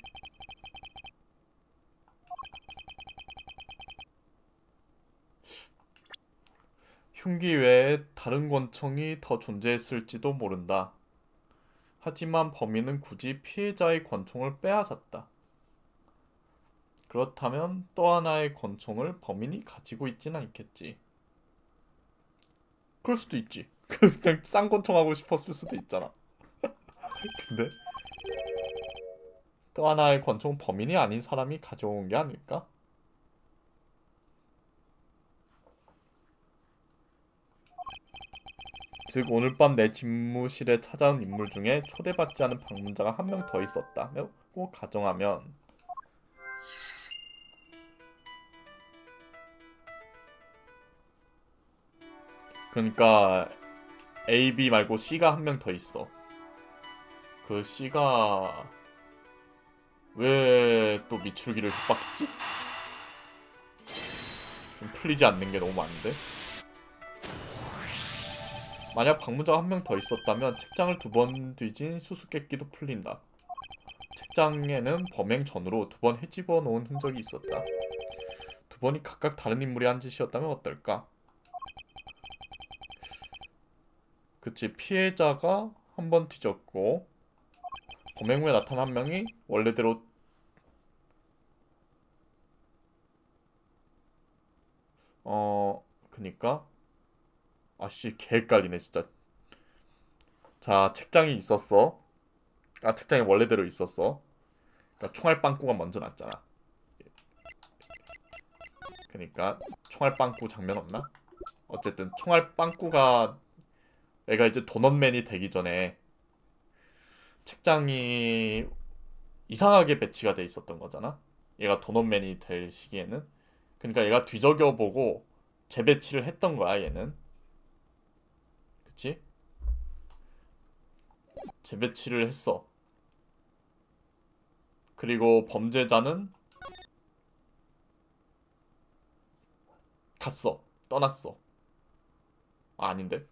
흉기 외에 다른 권총이 더 존재했을지도 모른다. 하지만 범인은 굳이 피해자의 권총을 빼앗았다. 그렇다면 또 하나의 권총을 범인이 가지고 있진 않겠지. 그럴 수도 있지. 그냥 쌍권총 하고 싶었을 수도 있잖아. 근데 또 하나의 권총 범인이 아닌 사람이 가져온 게 아닐까? 즉 오늘 밤 내 집무실에 찾아온 인물 중에 초대받지 않은 방문자가 한 명 더 있었다고 가정하면, 그러니까 A, B 말고 C가 한 명 더 있어. 그 C가 왜 또 미출기를 협박했지? 풀리지 않는 게 너무 많은데? 만약 방문자가 한 명 더 있었다면 책장을 2번 뒤진 수수께끼도 풀린다. 책장에는 범행 전으로 2번 헤집어 놓은 흔적이 있었다. 2번이 각각 다른 인물이 한 짓이었다면 어떨까? 그치, 피해자가 한 번 뒤졌고 범행 후에 나타난 한 명이 원래대로 그니까 아씨 개 헷갈리네 진짜. 자, 책장이 있었어. 책장이 원래대로 있었어. 그러니까 총알 빵꾸가 먼저 났잖아. 그러니까 총알 빵꾸 장면 없나? 어쨌든 총알 빵꾸가, 애가 이제 도넛맨이 되기 전에 책장이 이상하게 배치가 돼 있었던 거잖아. 얘가 도넛맨이 될 시기에는. 그러니까 얘가 뒤적여보고 재배치를 했던 거야 얘는. 그치? 재배치를 했어. 그리고 범죄자는 갔어. 떠났어. 아닌데?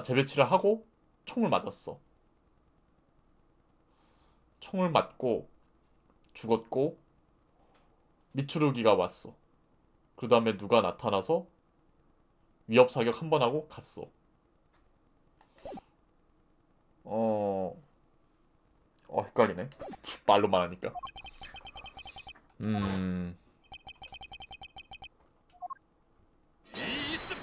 재배치를 하고 총을 맞았어. 총을 맞고 죽었고 미추루기가 왔어. 그 다음에 누가 나타나서 위협 사격 한 번 하고 갔어. 헷갈리네. 말로만 하니까. 이습.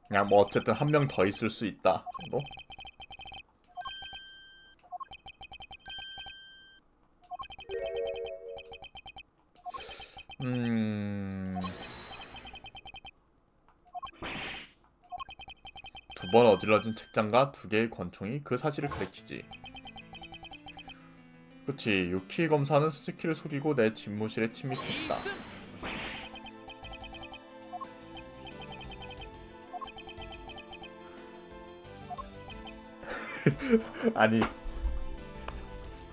그냥 뭐 어쨌든 한 명 더 있을 수 있다 정도? 두 번 어질러진 책장과 두 개의 권총이 그 사실을 가리키지. 그치, 유키 검사는 스즈키를 속이고 내 집무실에 침입했다. 아니,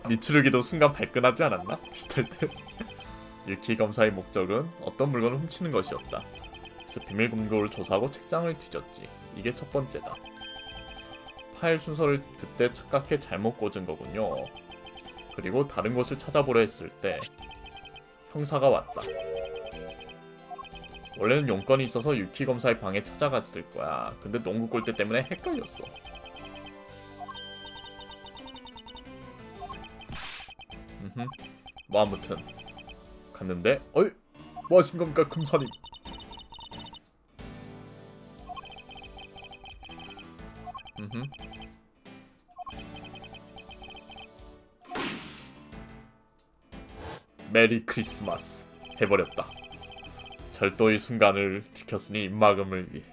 미츠루기도 순간 발끈하지 않았나? 비슷할 때. 유키 검사의 목적은 어떤 물건을 훔치는 것이었다. 그래서 비밀 금고를 조사하고 책장을 뒤졌지. 이게 첫 번째다. 파일 순서를 그때 착각해 잘못 꽂은 거군요. 그리고 다른 곳을 찾아보려 했을 때 형사가 왔다. 원래는 용건이 있어서 유키 검사의 방에 찾아갔을 거야. 근데 농구 골대 때문에 헷갈렸어. 뭐 아무튼 갔는데 어이? 뭐 하신 겁니까 금사님? 메리 크리스마스 해버렸다. 절도의 순간을 지켰으니 입막음을 위해.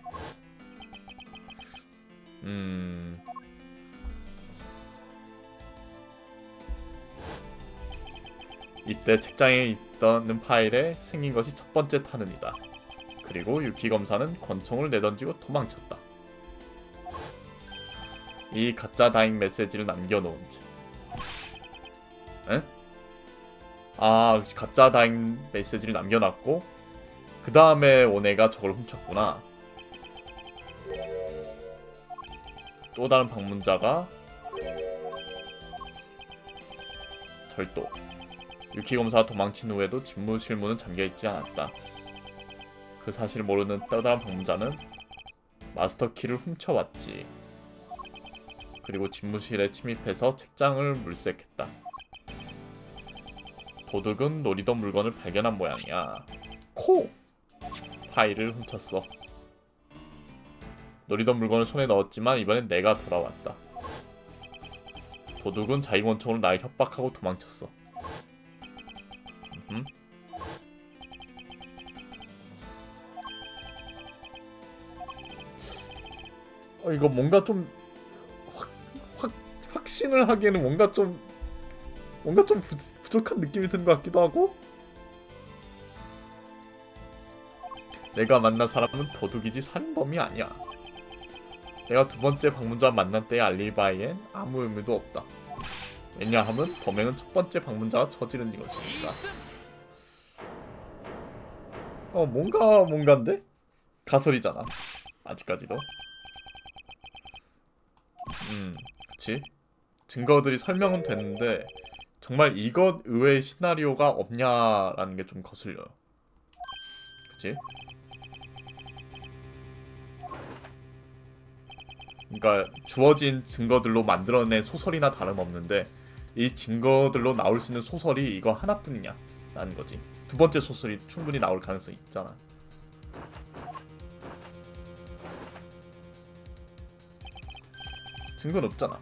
이때 책장에 있던 파일에 생긴 것이 첫 번째 탄은이다. 그리고 유키 검사는 권총을 내던지고 도망쳤다. 이 가짜 다잉 메시지를 남겨놓은 채. 에? 아, 가짜 다잉 메시지를 남겨놨고 그 다음에 오네가 저걸 훔쳤구나. 또 다른 방문자가 절도. 유키 검사가 도망친 후에도 집무실 문은 잠겨있지 않았다. 그 사실을 모르는 또 다른 방문자는 마스터 키를 훔쳐왔지. 그리고 집무실에 침입해서 책장을 물색했다. 도둑은 노리던 물건을 발견한 모양이야. 코! 파일을 훔쳤어. 노리던 물건을 손에 넣었지만 이번엔 내가 돌아왔다. 도둑은 자기 권총으로 날 협박하고 도망쳤어. 이거 뭔가 좀 확신을 하기에는 뭔가 좀 부족한 느낌이 드는 것 같기도 하고. 내가 만난 사람은 도둑이지 살인범이 아니야. 내가 두 번째 방문자 만난 때의 알리바이엔 아무 의미도 없다. 왜냐하면 범행은 첫 번째 방문자가 저지른 것이니까. 뭔가인데? 가설이잖아. 아직까지도. 그치? 증거들이 설명은 됐는데 정말 이것 의외의 시나리오가 없냐라는 게 좀 거슬려요. 그치? 그러니까 주어진 증거들로 만들어낸 소설이나 다름없는데 이 증거들로 나올 수 있는 소설이 이거 하나뿐이냐 라는 거지. 두 번째 소설이 충분히 나올 가능성이 있잖아. 증거는 없잖아.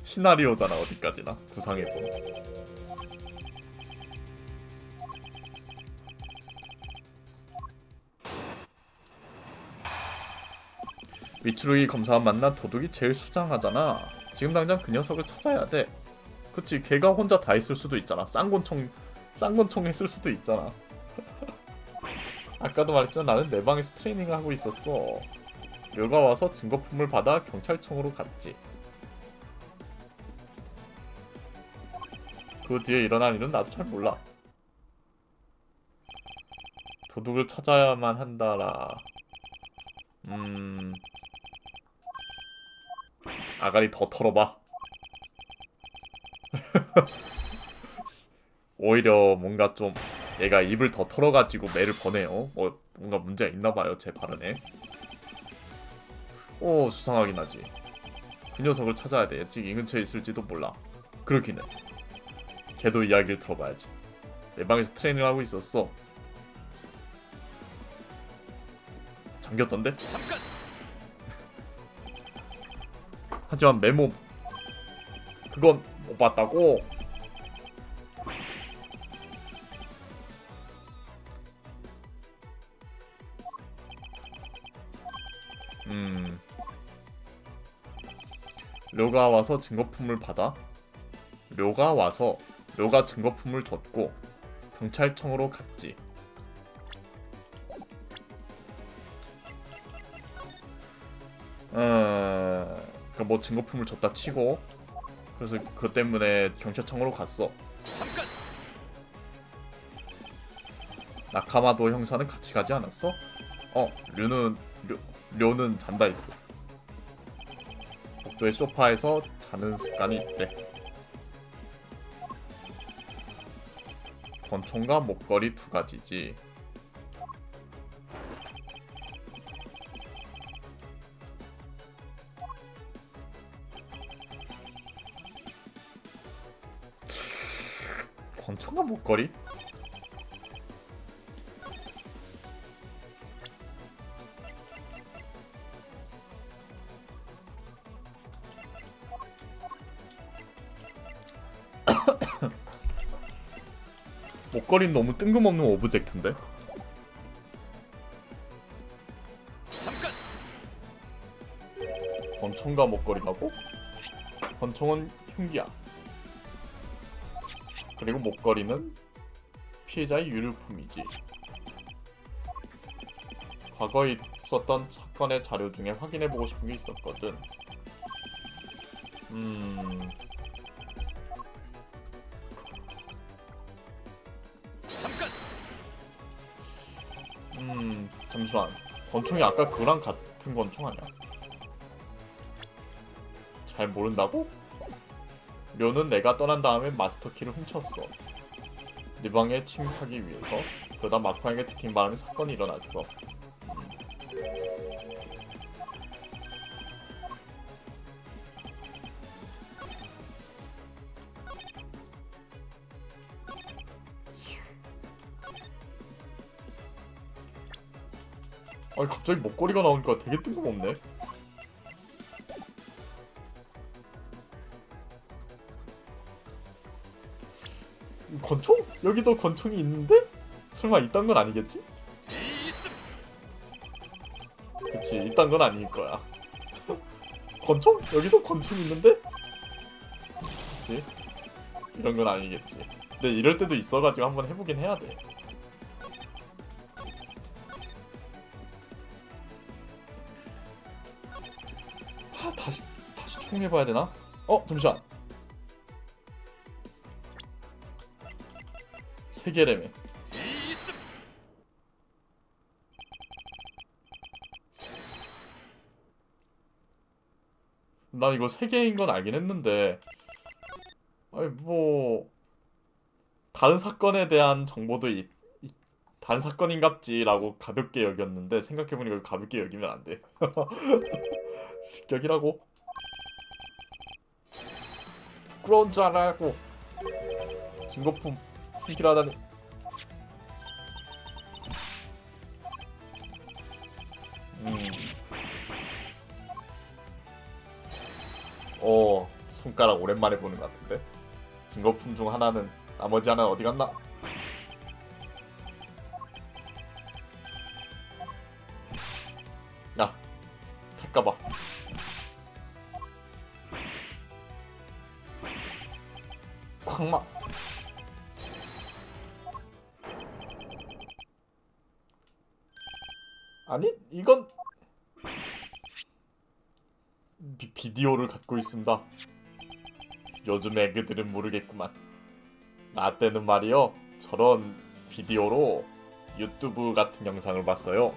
시나리오잖아. 어디까지나 구상해도. 미츠루기 검사와 만난 도둑이 제일 수상하잖아. 지금 당장 그 녀석을 찾아야 돼. 그치, 걔가 혼자 다 했을 수도 있잖아. 쌍권총 했을 수도 있잖아. 아까도 말했지만 나는 내 방에서 트레이닝을 하고 있었어. 묘가 와서 증거품을 받아 경찰청으로 갔지. 그 뒤에 일어난 일은 나도 잘 몰라. 도둑을 찾아야만 한다라. 아가리 더 털어봐. 오히려 뭔가 좀 얘가 입을 더 털어가지고 매를 버네요. 뭔가 문제가 있나봐요 제 발언에. 오, 수상하긴 하지. 그 녀석을 찾아야 돼. 즉 이 근처에 있을지도 몰라. 그렇긴 해. 걔도 이야기를 들어봐야지. 내 방에서 트레이닝을 하고 있었어. 잠겼던데? 잠깐. 하지만 메모 그건 못 봤다고. 료가 와서 증거품을 받아 료가 증거품을 줬고 경찰청으로 갔지. 그러니까 뭐 증거품을 줬다 치고 그래서 그것 때문에 경찰청으로 갔어. 잠깐. 나카마도 형사는 같이 가지 않았어? 료는 잔다 했어. 복도의 소파에서 자는 습관이 있대. 권총과 목걸이 2가지지. 권총과 목걸이? 목걸이는 너무 뜬금없는 오브젝트인데? 잠깐. 권총과 목걸이라고? 권총은 흉기야. 그리고 목걸이는 피해자의 유류품이지. 과거에 있었던 사건의 자료 중에 확인해보고 싶은 게 있었거든. 잠깐. 잠시만. 권총이 아까 그랑 같은 권총 아니야? 잘 모른다고? 료는 내가 떠난 다음에 마스터키를 훔쳤어. 네 방에 침입하기 위해서. 그러다 마코에게 들킨 바람에 사건이 일어났어. 아니 갑자기 목걸이가 나오니까 되게 뜬금없네. 권총? 여기도 권총이 있는데? 설마 이딴 건 아니겠지? 그치, 이딴 건 아닐 거야. 권총? 여기도 권총이 있는데? 그치? 이런 건 아니겠지. 근데 이럴 때도 있어가지고 한번 해보긴 해야 돼. 다시 총해봐야 되나? 잠시만. 3개래매. 난 이거 3개인 건 알긴 했는데 아니 뭐 다른 사건에 대한 정보도 다른 사건인갑지라고 가볍게 여겼는데 생각해보니까 이거 가볍게 여기면 안 돼. 실격이라고? 부끄러운 줄 알고 증거품 훔기라다니. 손가락 오랜만에 보는 것 같은데. 증거품 중 하나는 나머지 하나는 어디 갔나? 야, 탈까봐. 콱마. 아니 이건 비디오를 갖고 있습니다. 요즘 애기들은 모르겠구만. 나 때는 말이요 저런 비디오로 유튜브 같은 영상을 봤어요.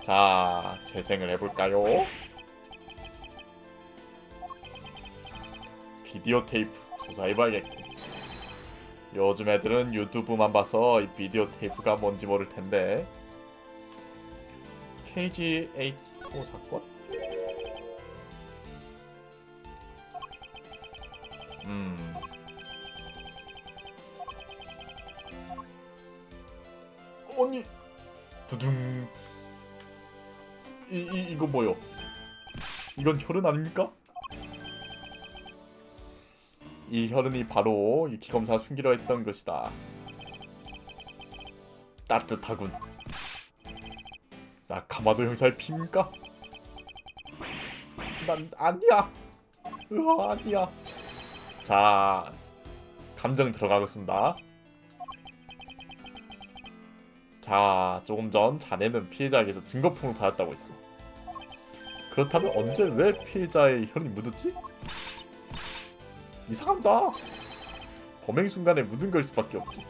자, 재생을 해볼까요? 비디오 테이프 조사해봐야겠고. 요즘 애들은 유튜브만 봐서 이 비디오 테이프가 뭔지 모를 텐데. KGH5 사건? 아니, 두둥. 이거 뭐요? 이건 혈흔 아닙니까? 이 혈흔이 바로 유키검사가 숨기려 했던 것이다. 따뜻하군. 나 카마도 형사의 피입니까? 난 아니야. 아니야. 자, 감정 들어가겠습니다. 자, 조금 전 자네는 피해자에게서 증거품을 받았다고 했어. 그렇다면 언제 왜 피해자의 혈흔이 묻었지? 이상하다. 범행 순간에 묻은 걸 수밖에 없지.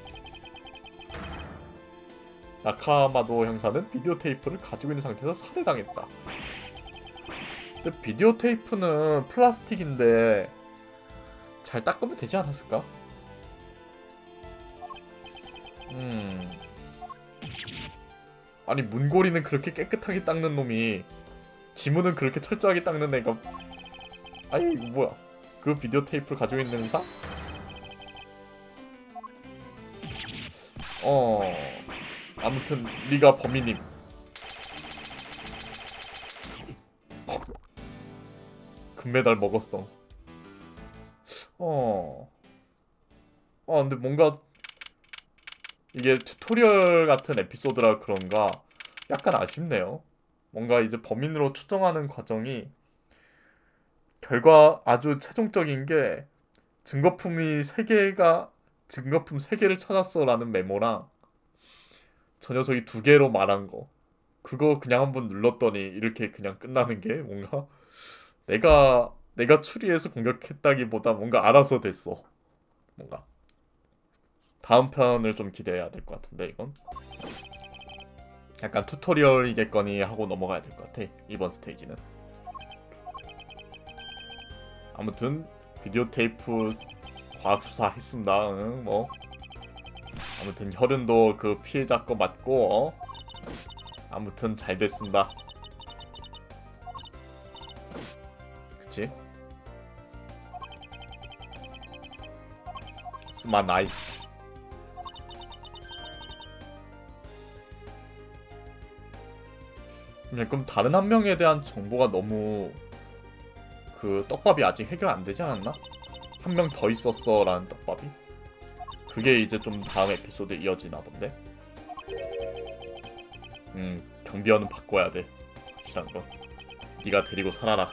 나카마도 형사는 비디오 테이프를 가지고 있는 상태에서 살해당했다. 근데 비디오 테이프는 플라스틱인데 잘 닦으면 되지 않았을까? 아니, 문고리는 그렇게 깨끗하게 닦는 놈이 지문은 그렇게 철저하게 닦는 애가, 아니 이거 뭐야? 그 비디오 테이프를 가지고 있는 의사? 아무튼 네가 범인님. 금메달 먹었어. 근데 뭔가 이게 튜토리얼 같은 에피소드라 그런가 약간 아쉽네요. 뭔가 이제 범인으로 추정하는 과정이 결과 아주 최종적인 게 증거품 3개를 찾았어 라는 메모랑 저 녀석이 2개로 말한 거, 그거 그냥 한번 눌렀더니 이렇게 그냥 끝나는 게 뭔가 내가 추리해서 공격했다기보다 뭔가 알아서 됐어. 뭔가 다음 편을 좀 기대해야 될 것 같은데, 이건 약간 튜토리얼이겠거니 하고 넘어가야 될 것 같아, 이번 스테이지는. 아무튼 비디오 테이프 과학수사 했습니다. 뭐 아무튼 혈흔도 그 피해자 거 맞고, 아무튼 잘 됐습니다. 그치? 스마나이. 그럼 다른 한 명에 대한 정보가 너무 그 떡밥이 아직 해결 안 되지 않았나? 한 명 더 있었어 라는 떡밥이? 그게 이제 좀 다음 에피소드에 이어지나 본데? 경비원은 바꿔야 돼. 확실한 거. 네가 데리고 살아라.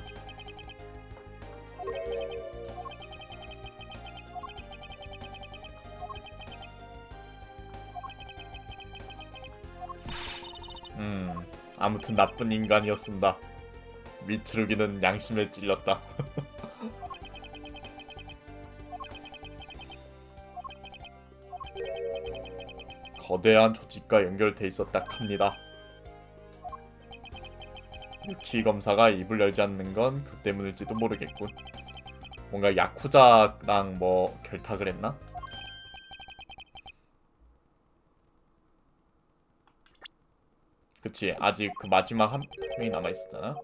아무튼 나쁜 인간이었습니다. 미츠루기는 양심에 찔렸다. 거대한 조직과 연결돼 있었다 합니다. 유키 검사가 입을 열지 않는 건 그 때문일지도 모르겠군. 뭔가 야쿠자랑 뭐 결탁을 했나? 그치, 아직 그 마지막 한 명이 남아있었잖아.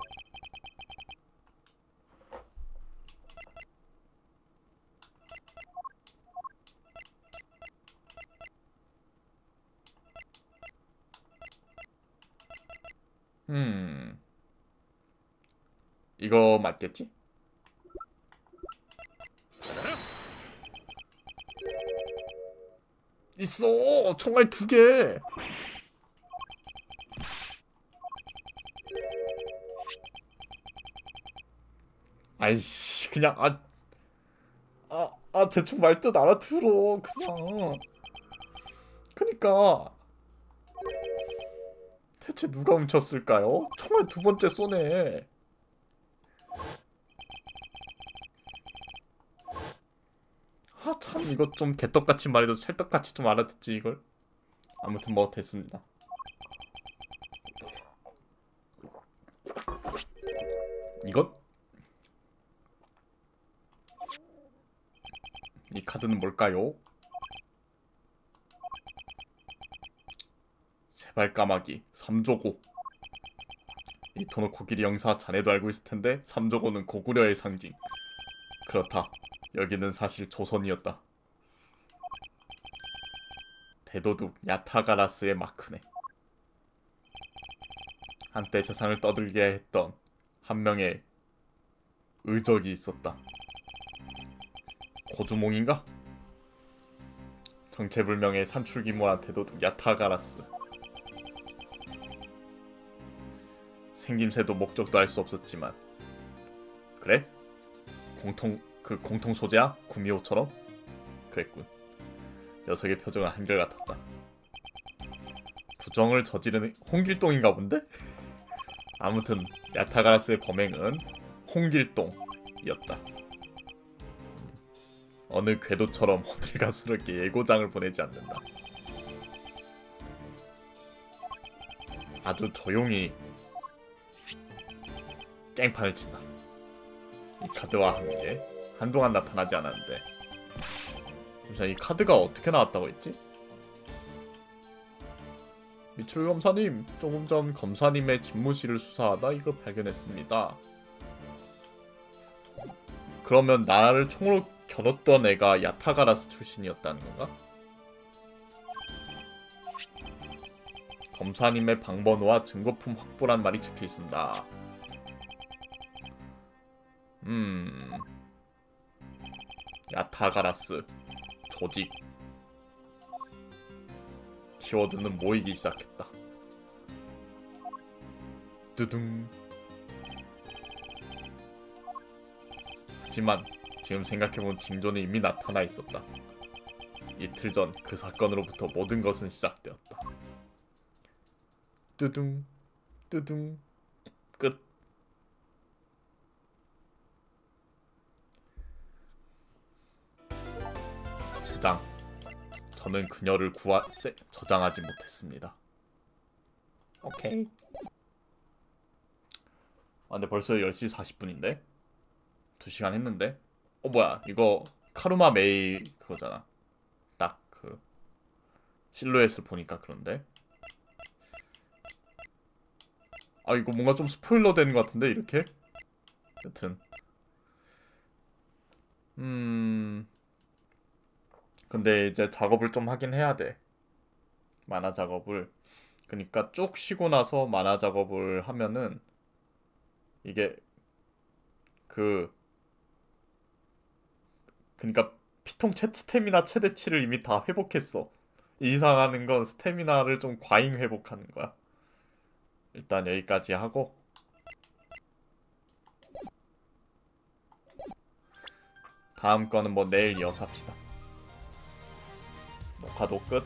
이거 맞겠지? 있어! 총알 2개! 아이씨, 그냥 대충 말 뜻 알아들어. 그냥 그니까 대체 누가 훔쳤을까요? 총알 2번째 쏘네. 아 참 이거 좀 개떡같이 말해도 찰떡같이 좀 알아듣지 이걸. 아무튼 뭐 됐습니다. 이것? 이 카드는 뭘까요? 세발까마귀 3조고. 이 토노코기리 영사 자네도 알고 있을 텐데 3조고는 고구려의 상징. 그렇다. 여기는 사실 조선이었다. 대도둑 야타가라스의 마크네. 한때 세상을 떠들게 했던 한 명의 의적이 있었다. 고주몽인가? 정체불명의 산출기모한 대도둑 야타가라스. 생김새도 목적도 알 수 없었지만 그래? 공통 소재야? 구미호처럼? 그랬군. 녀석의 표정은 한결같았다. 부정을 저지르는 홍길동인가 본데? 아무튼 야타가라스의 범행은 홍길동이었다. 어느 궤도처럼 호들갑스럽게 예고장을 보내지 않는다. 아주 조용히 깽판을 친다. 이 카드와 함께 한동안 나타나지 않았는데 잠시만 이 카드가 어떻게 나왔다고 했지? 미출 검사님, 조금 전 검사님의 집무실을 수사하다 이걸 발견했습니다. 그러면 나를 총으로 겨눴던 애가 야타가라스 출신이었다는 건가? 검사님의 방번호와 증거품 확보란 말이 적혀 있습니다. 야타가라스 조직. 키워드는 모이기 시작했다. 두둥. 하지만 지금 생각해보면 징조는 이미 나타나 있었다. 이틀 전 그 사건으로부터 모든 것은 시작되었다. 뚜둥 뚜둥 끝. 스장, 저는 그녀를 저장하지 못했습니다. 오케이. 아 근데 벌써 10시 40분인데? 2시간 했는데? 뭐야 이거 카루마 메이 그거잖아. 딱 그 실루엣을 보니까 그런데 아 이거 뭔가 좀 스포일러 되는 것 같은데 이렇게? 여튼 근데 이제 작업을 좀 하긴 해야 돼. 만화 작업을. 그니까 쭉 쉬고 나서 만화 작업을 하면은 이게 그니까 피통 스태미나 최대치를 이미 다 회복했어. 이상하는 건 스태미나를 좀 과잉 회복하는 거야. 일단 여기까지 하고 다음 거는 뭐 내일 이어서 합시다. 녹화도 끝.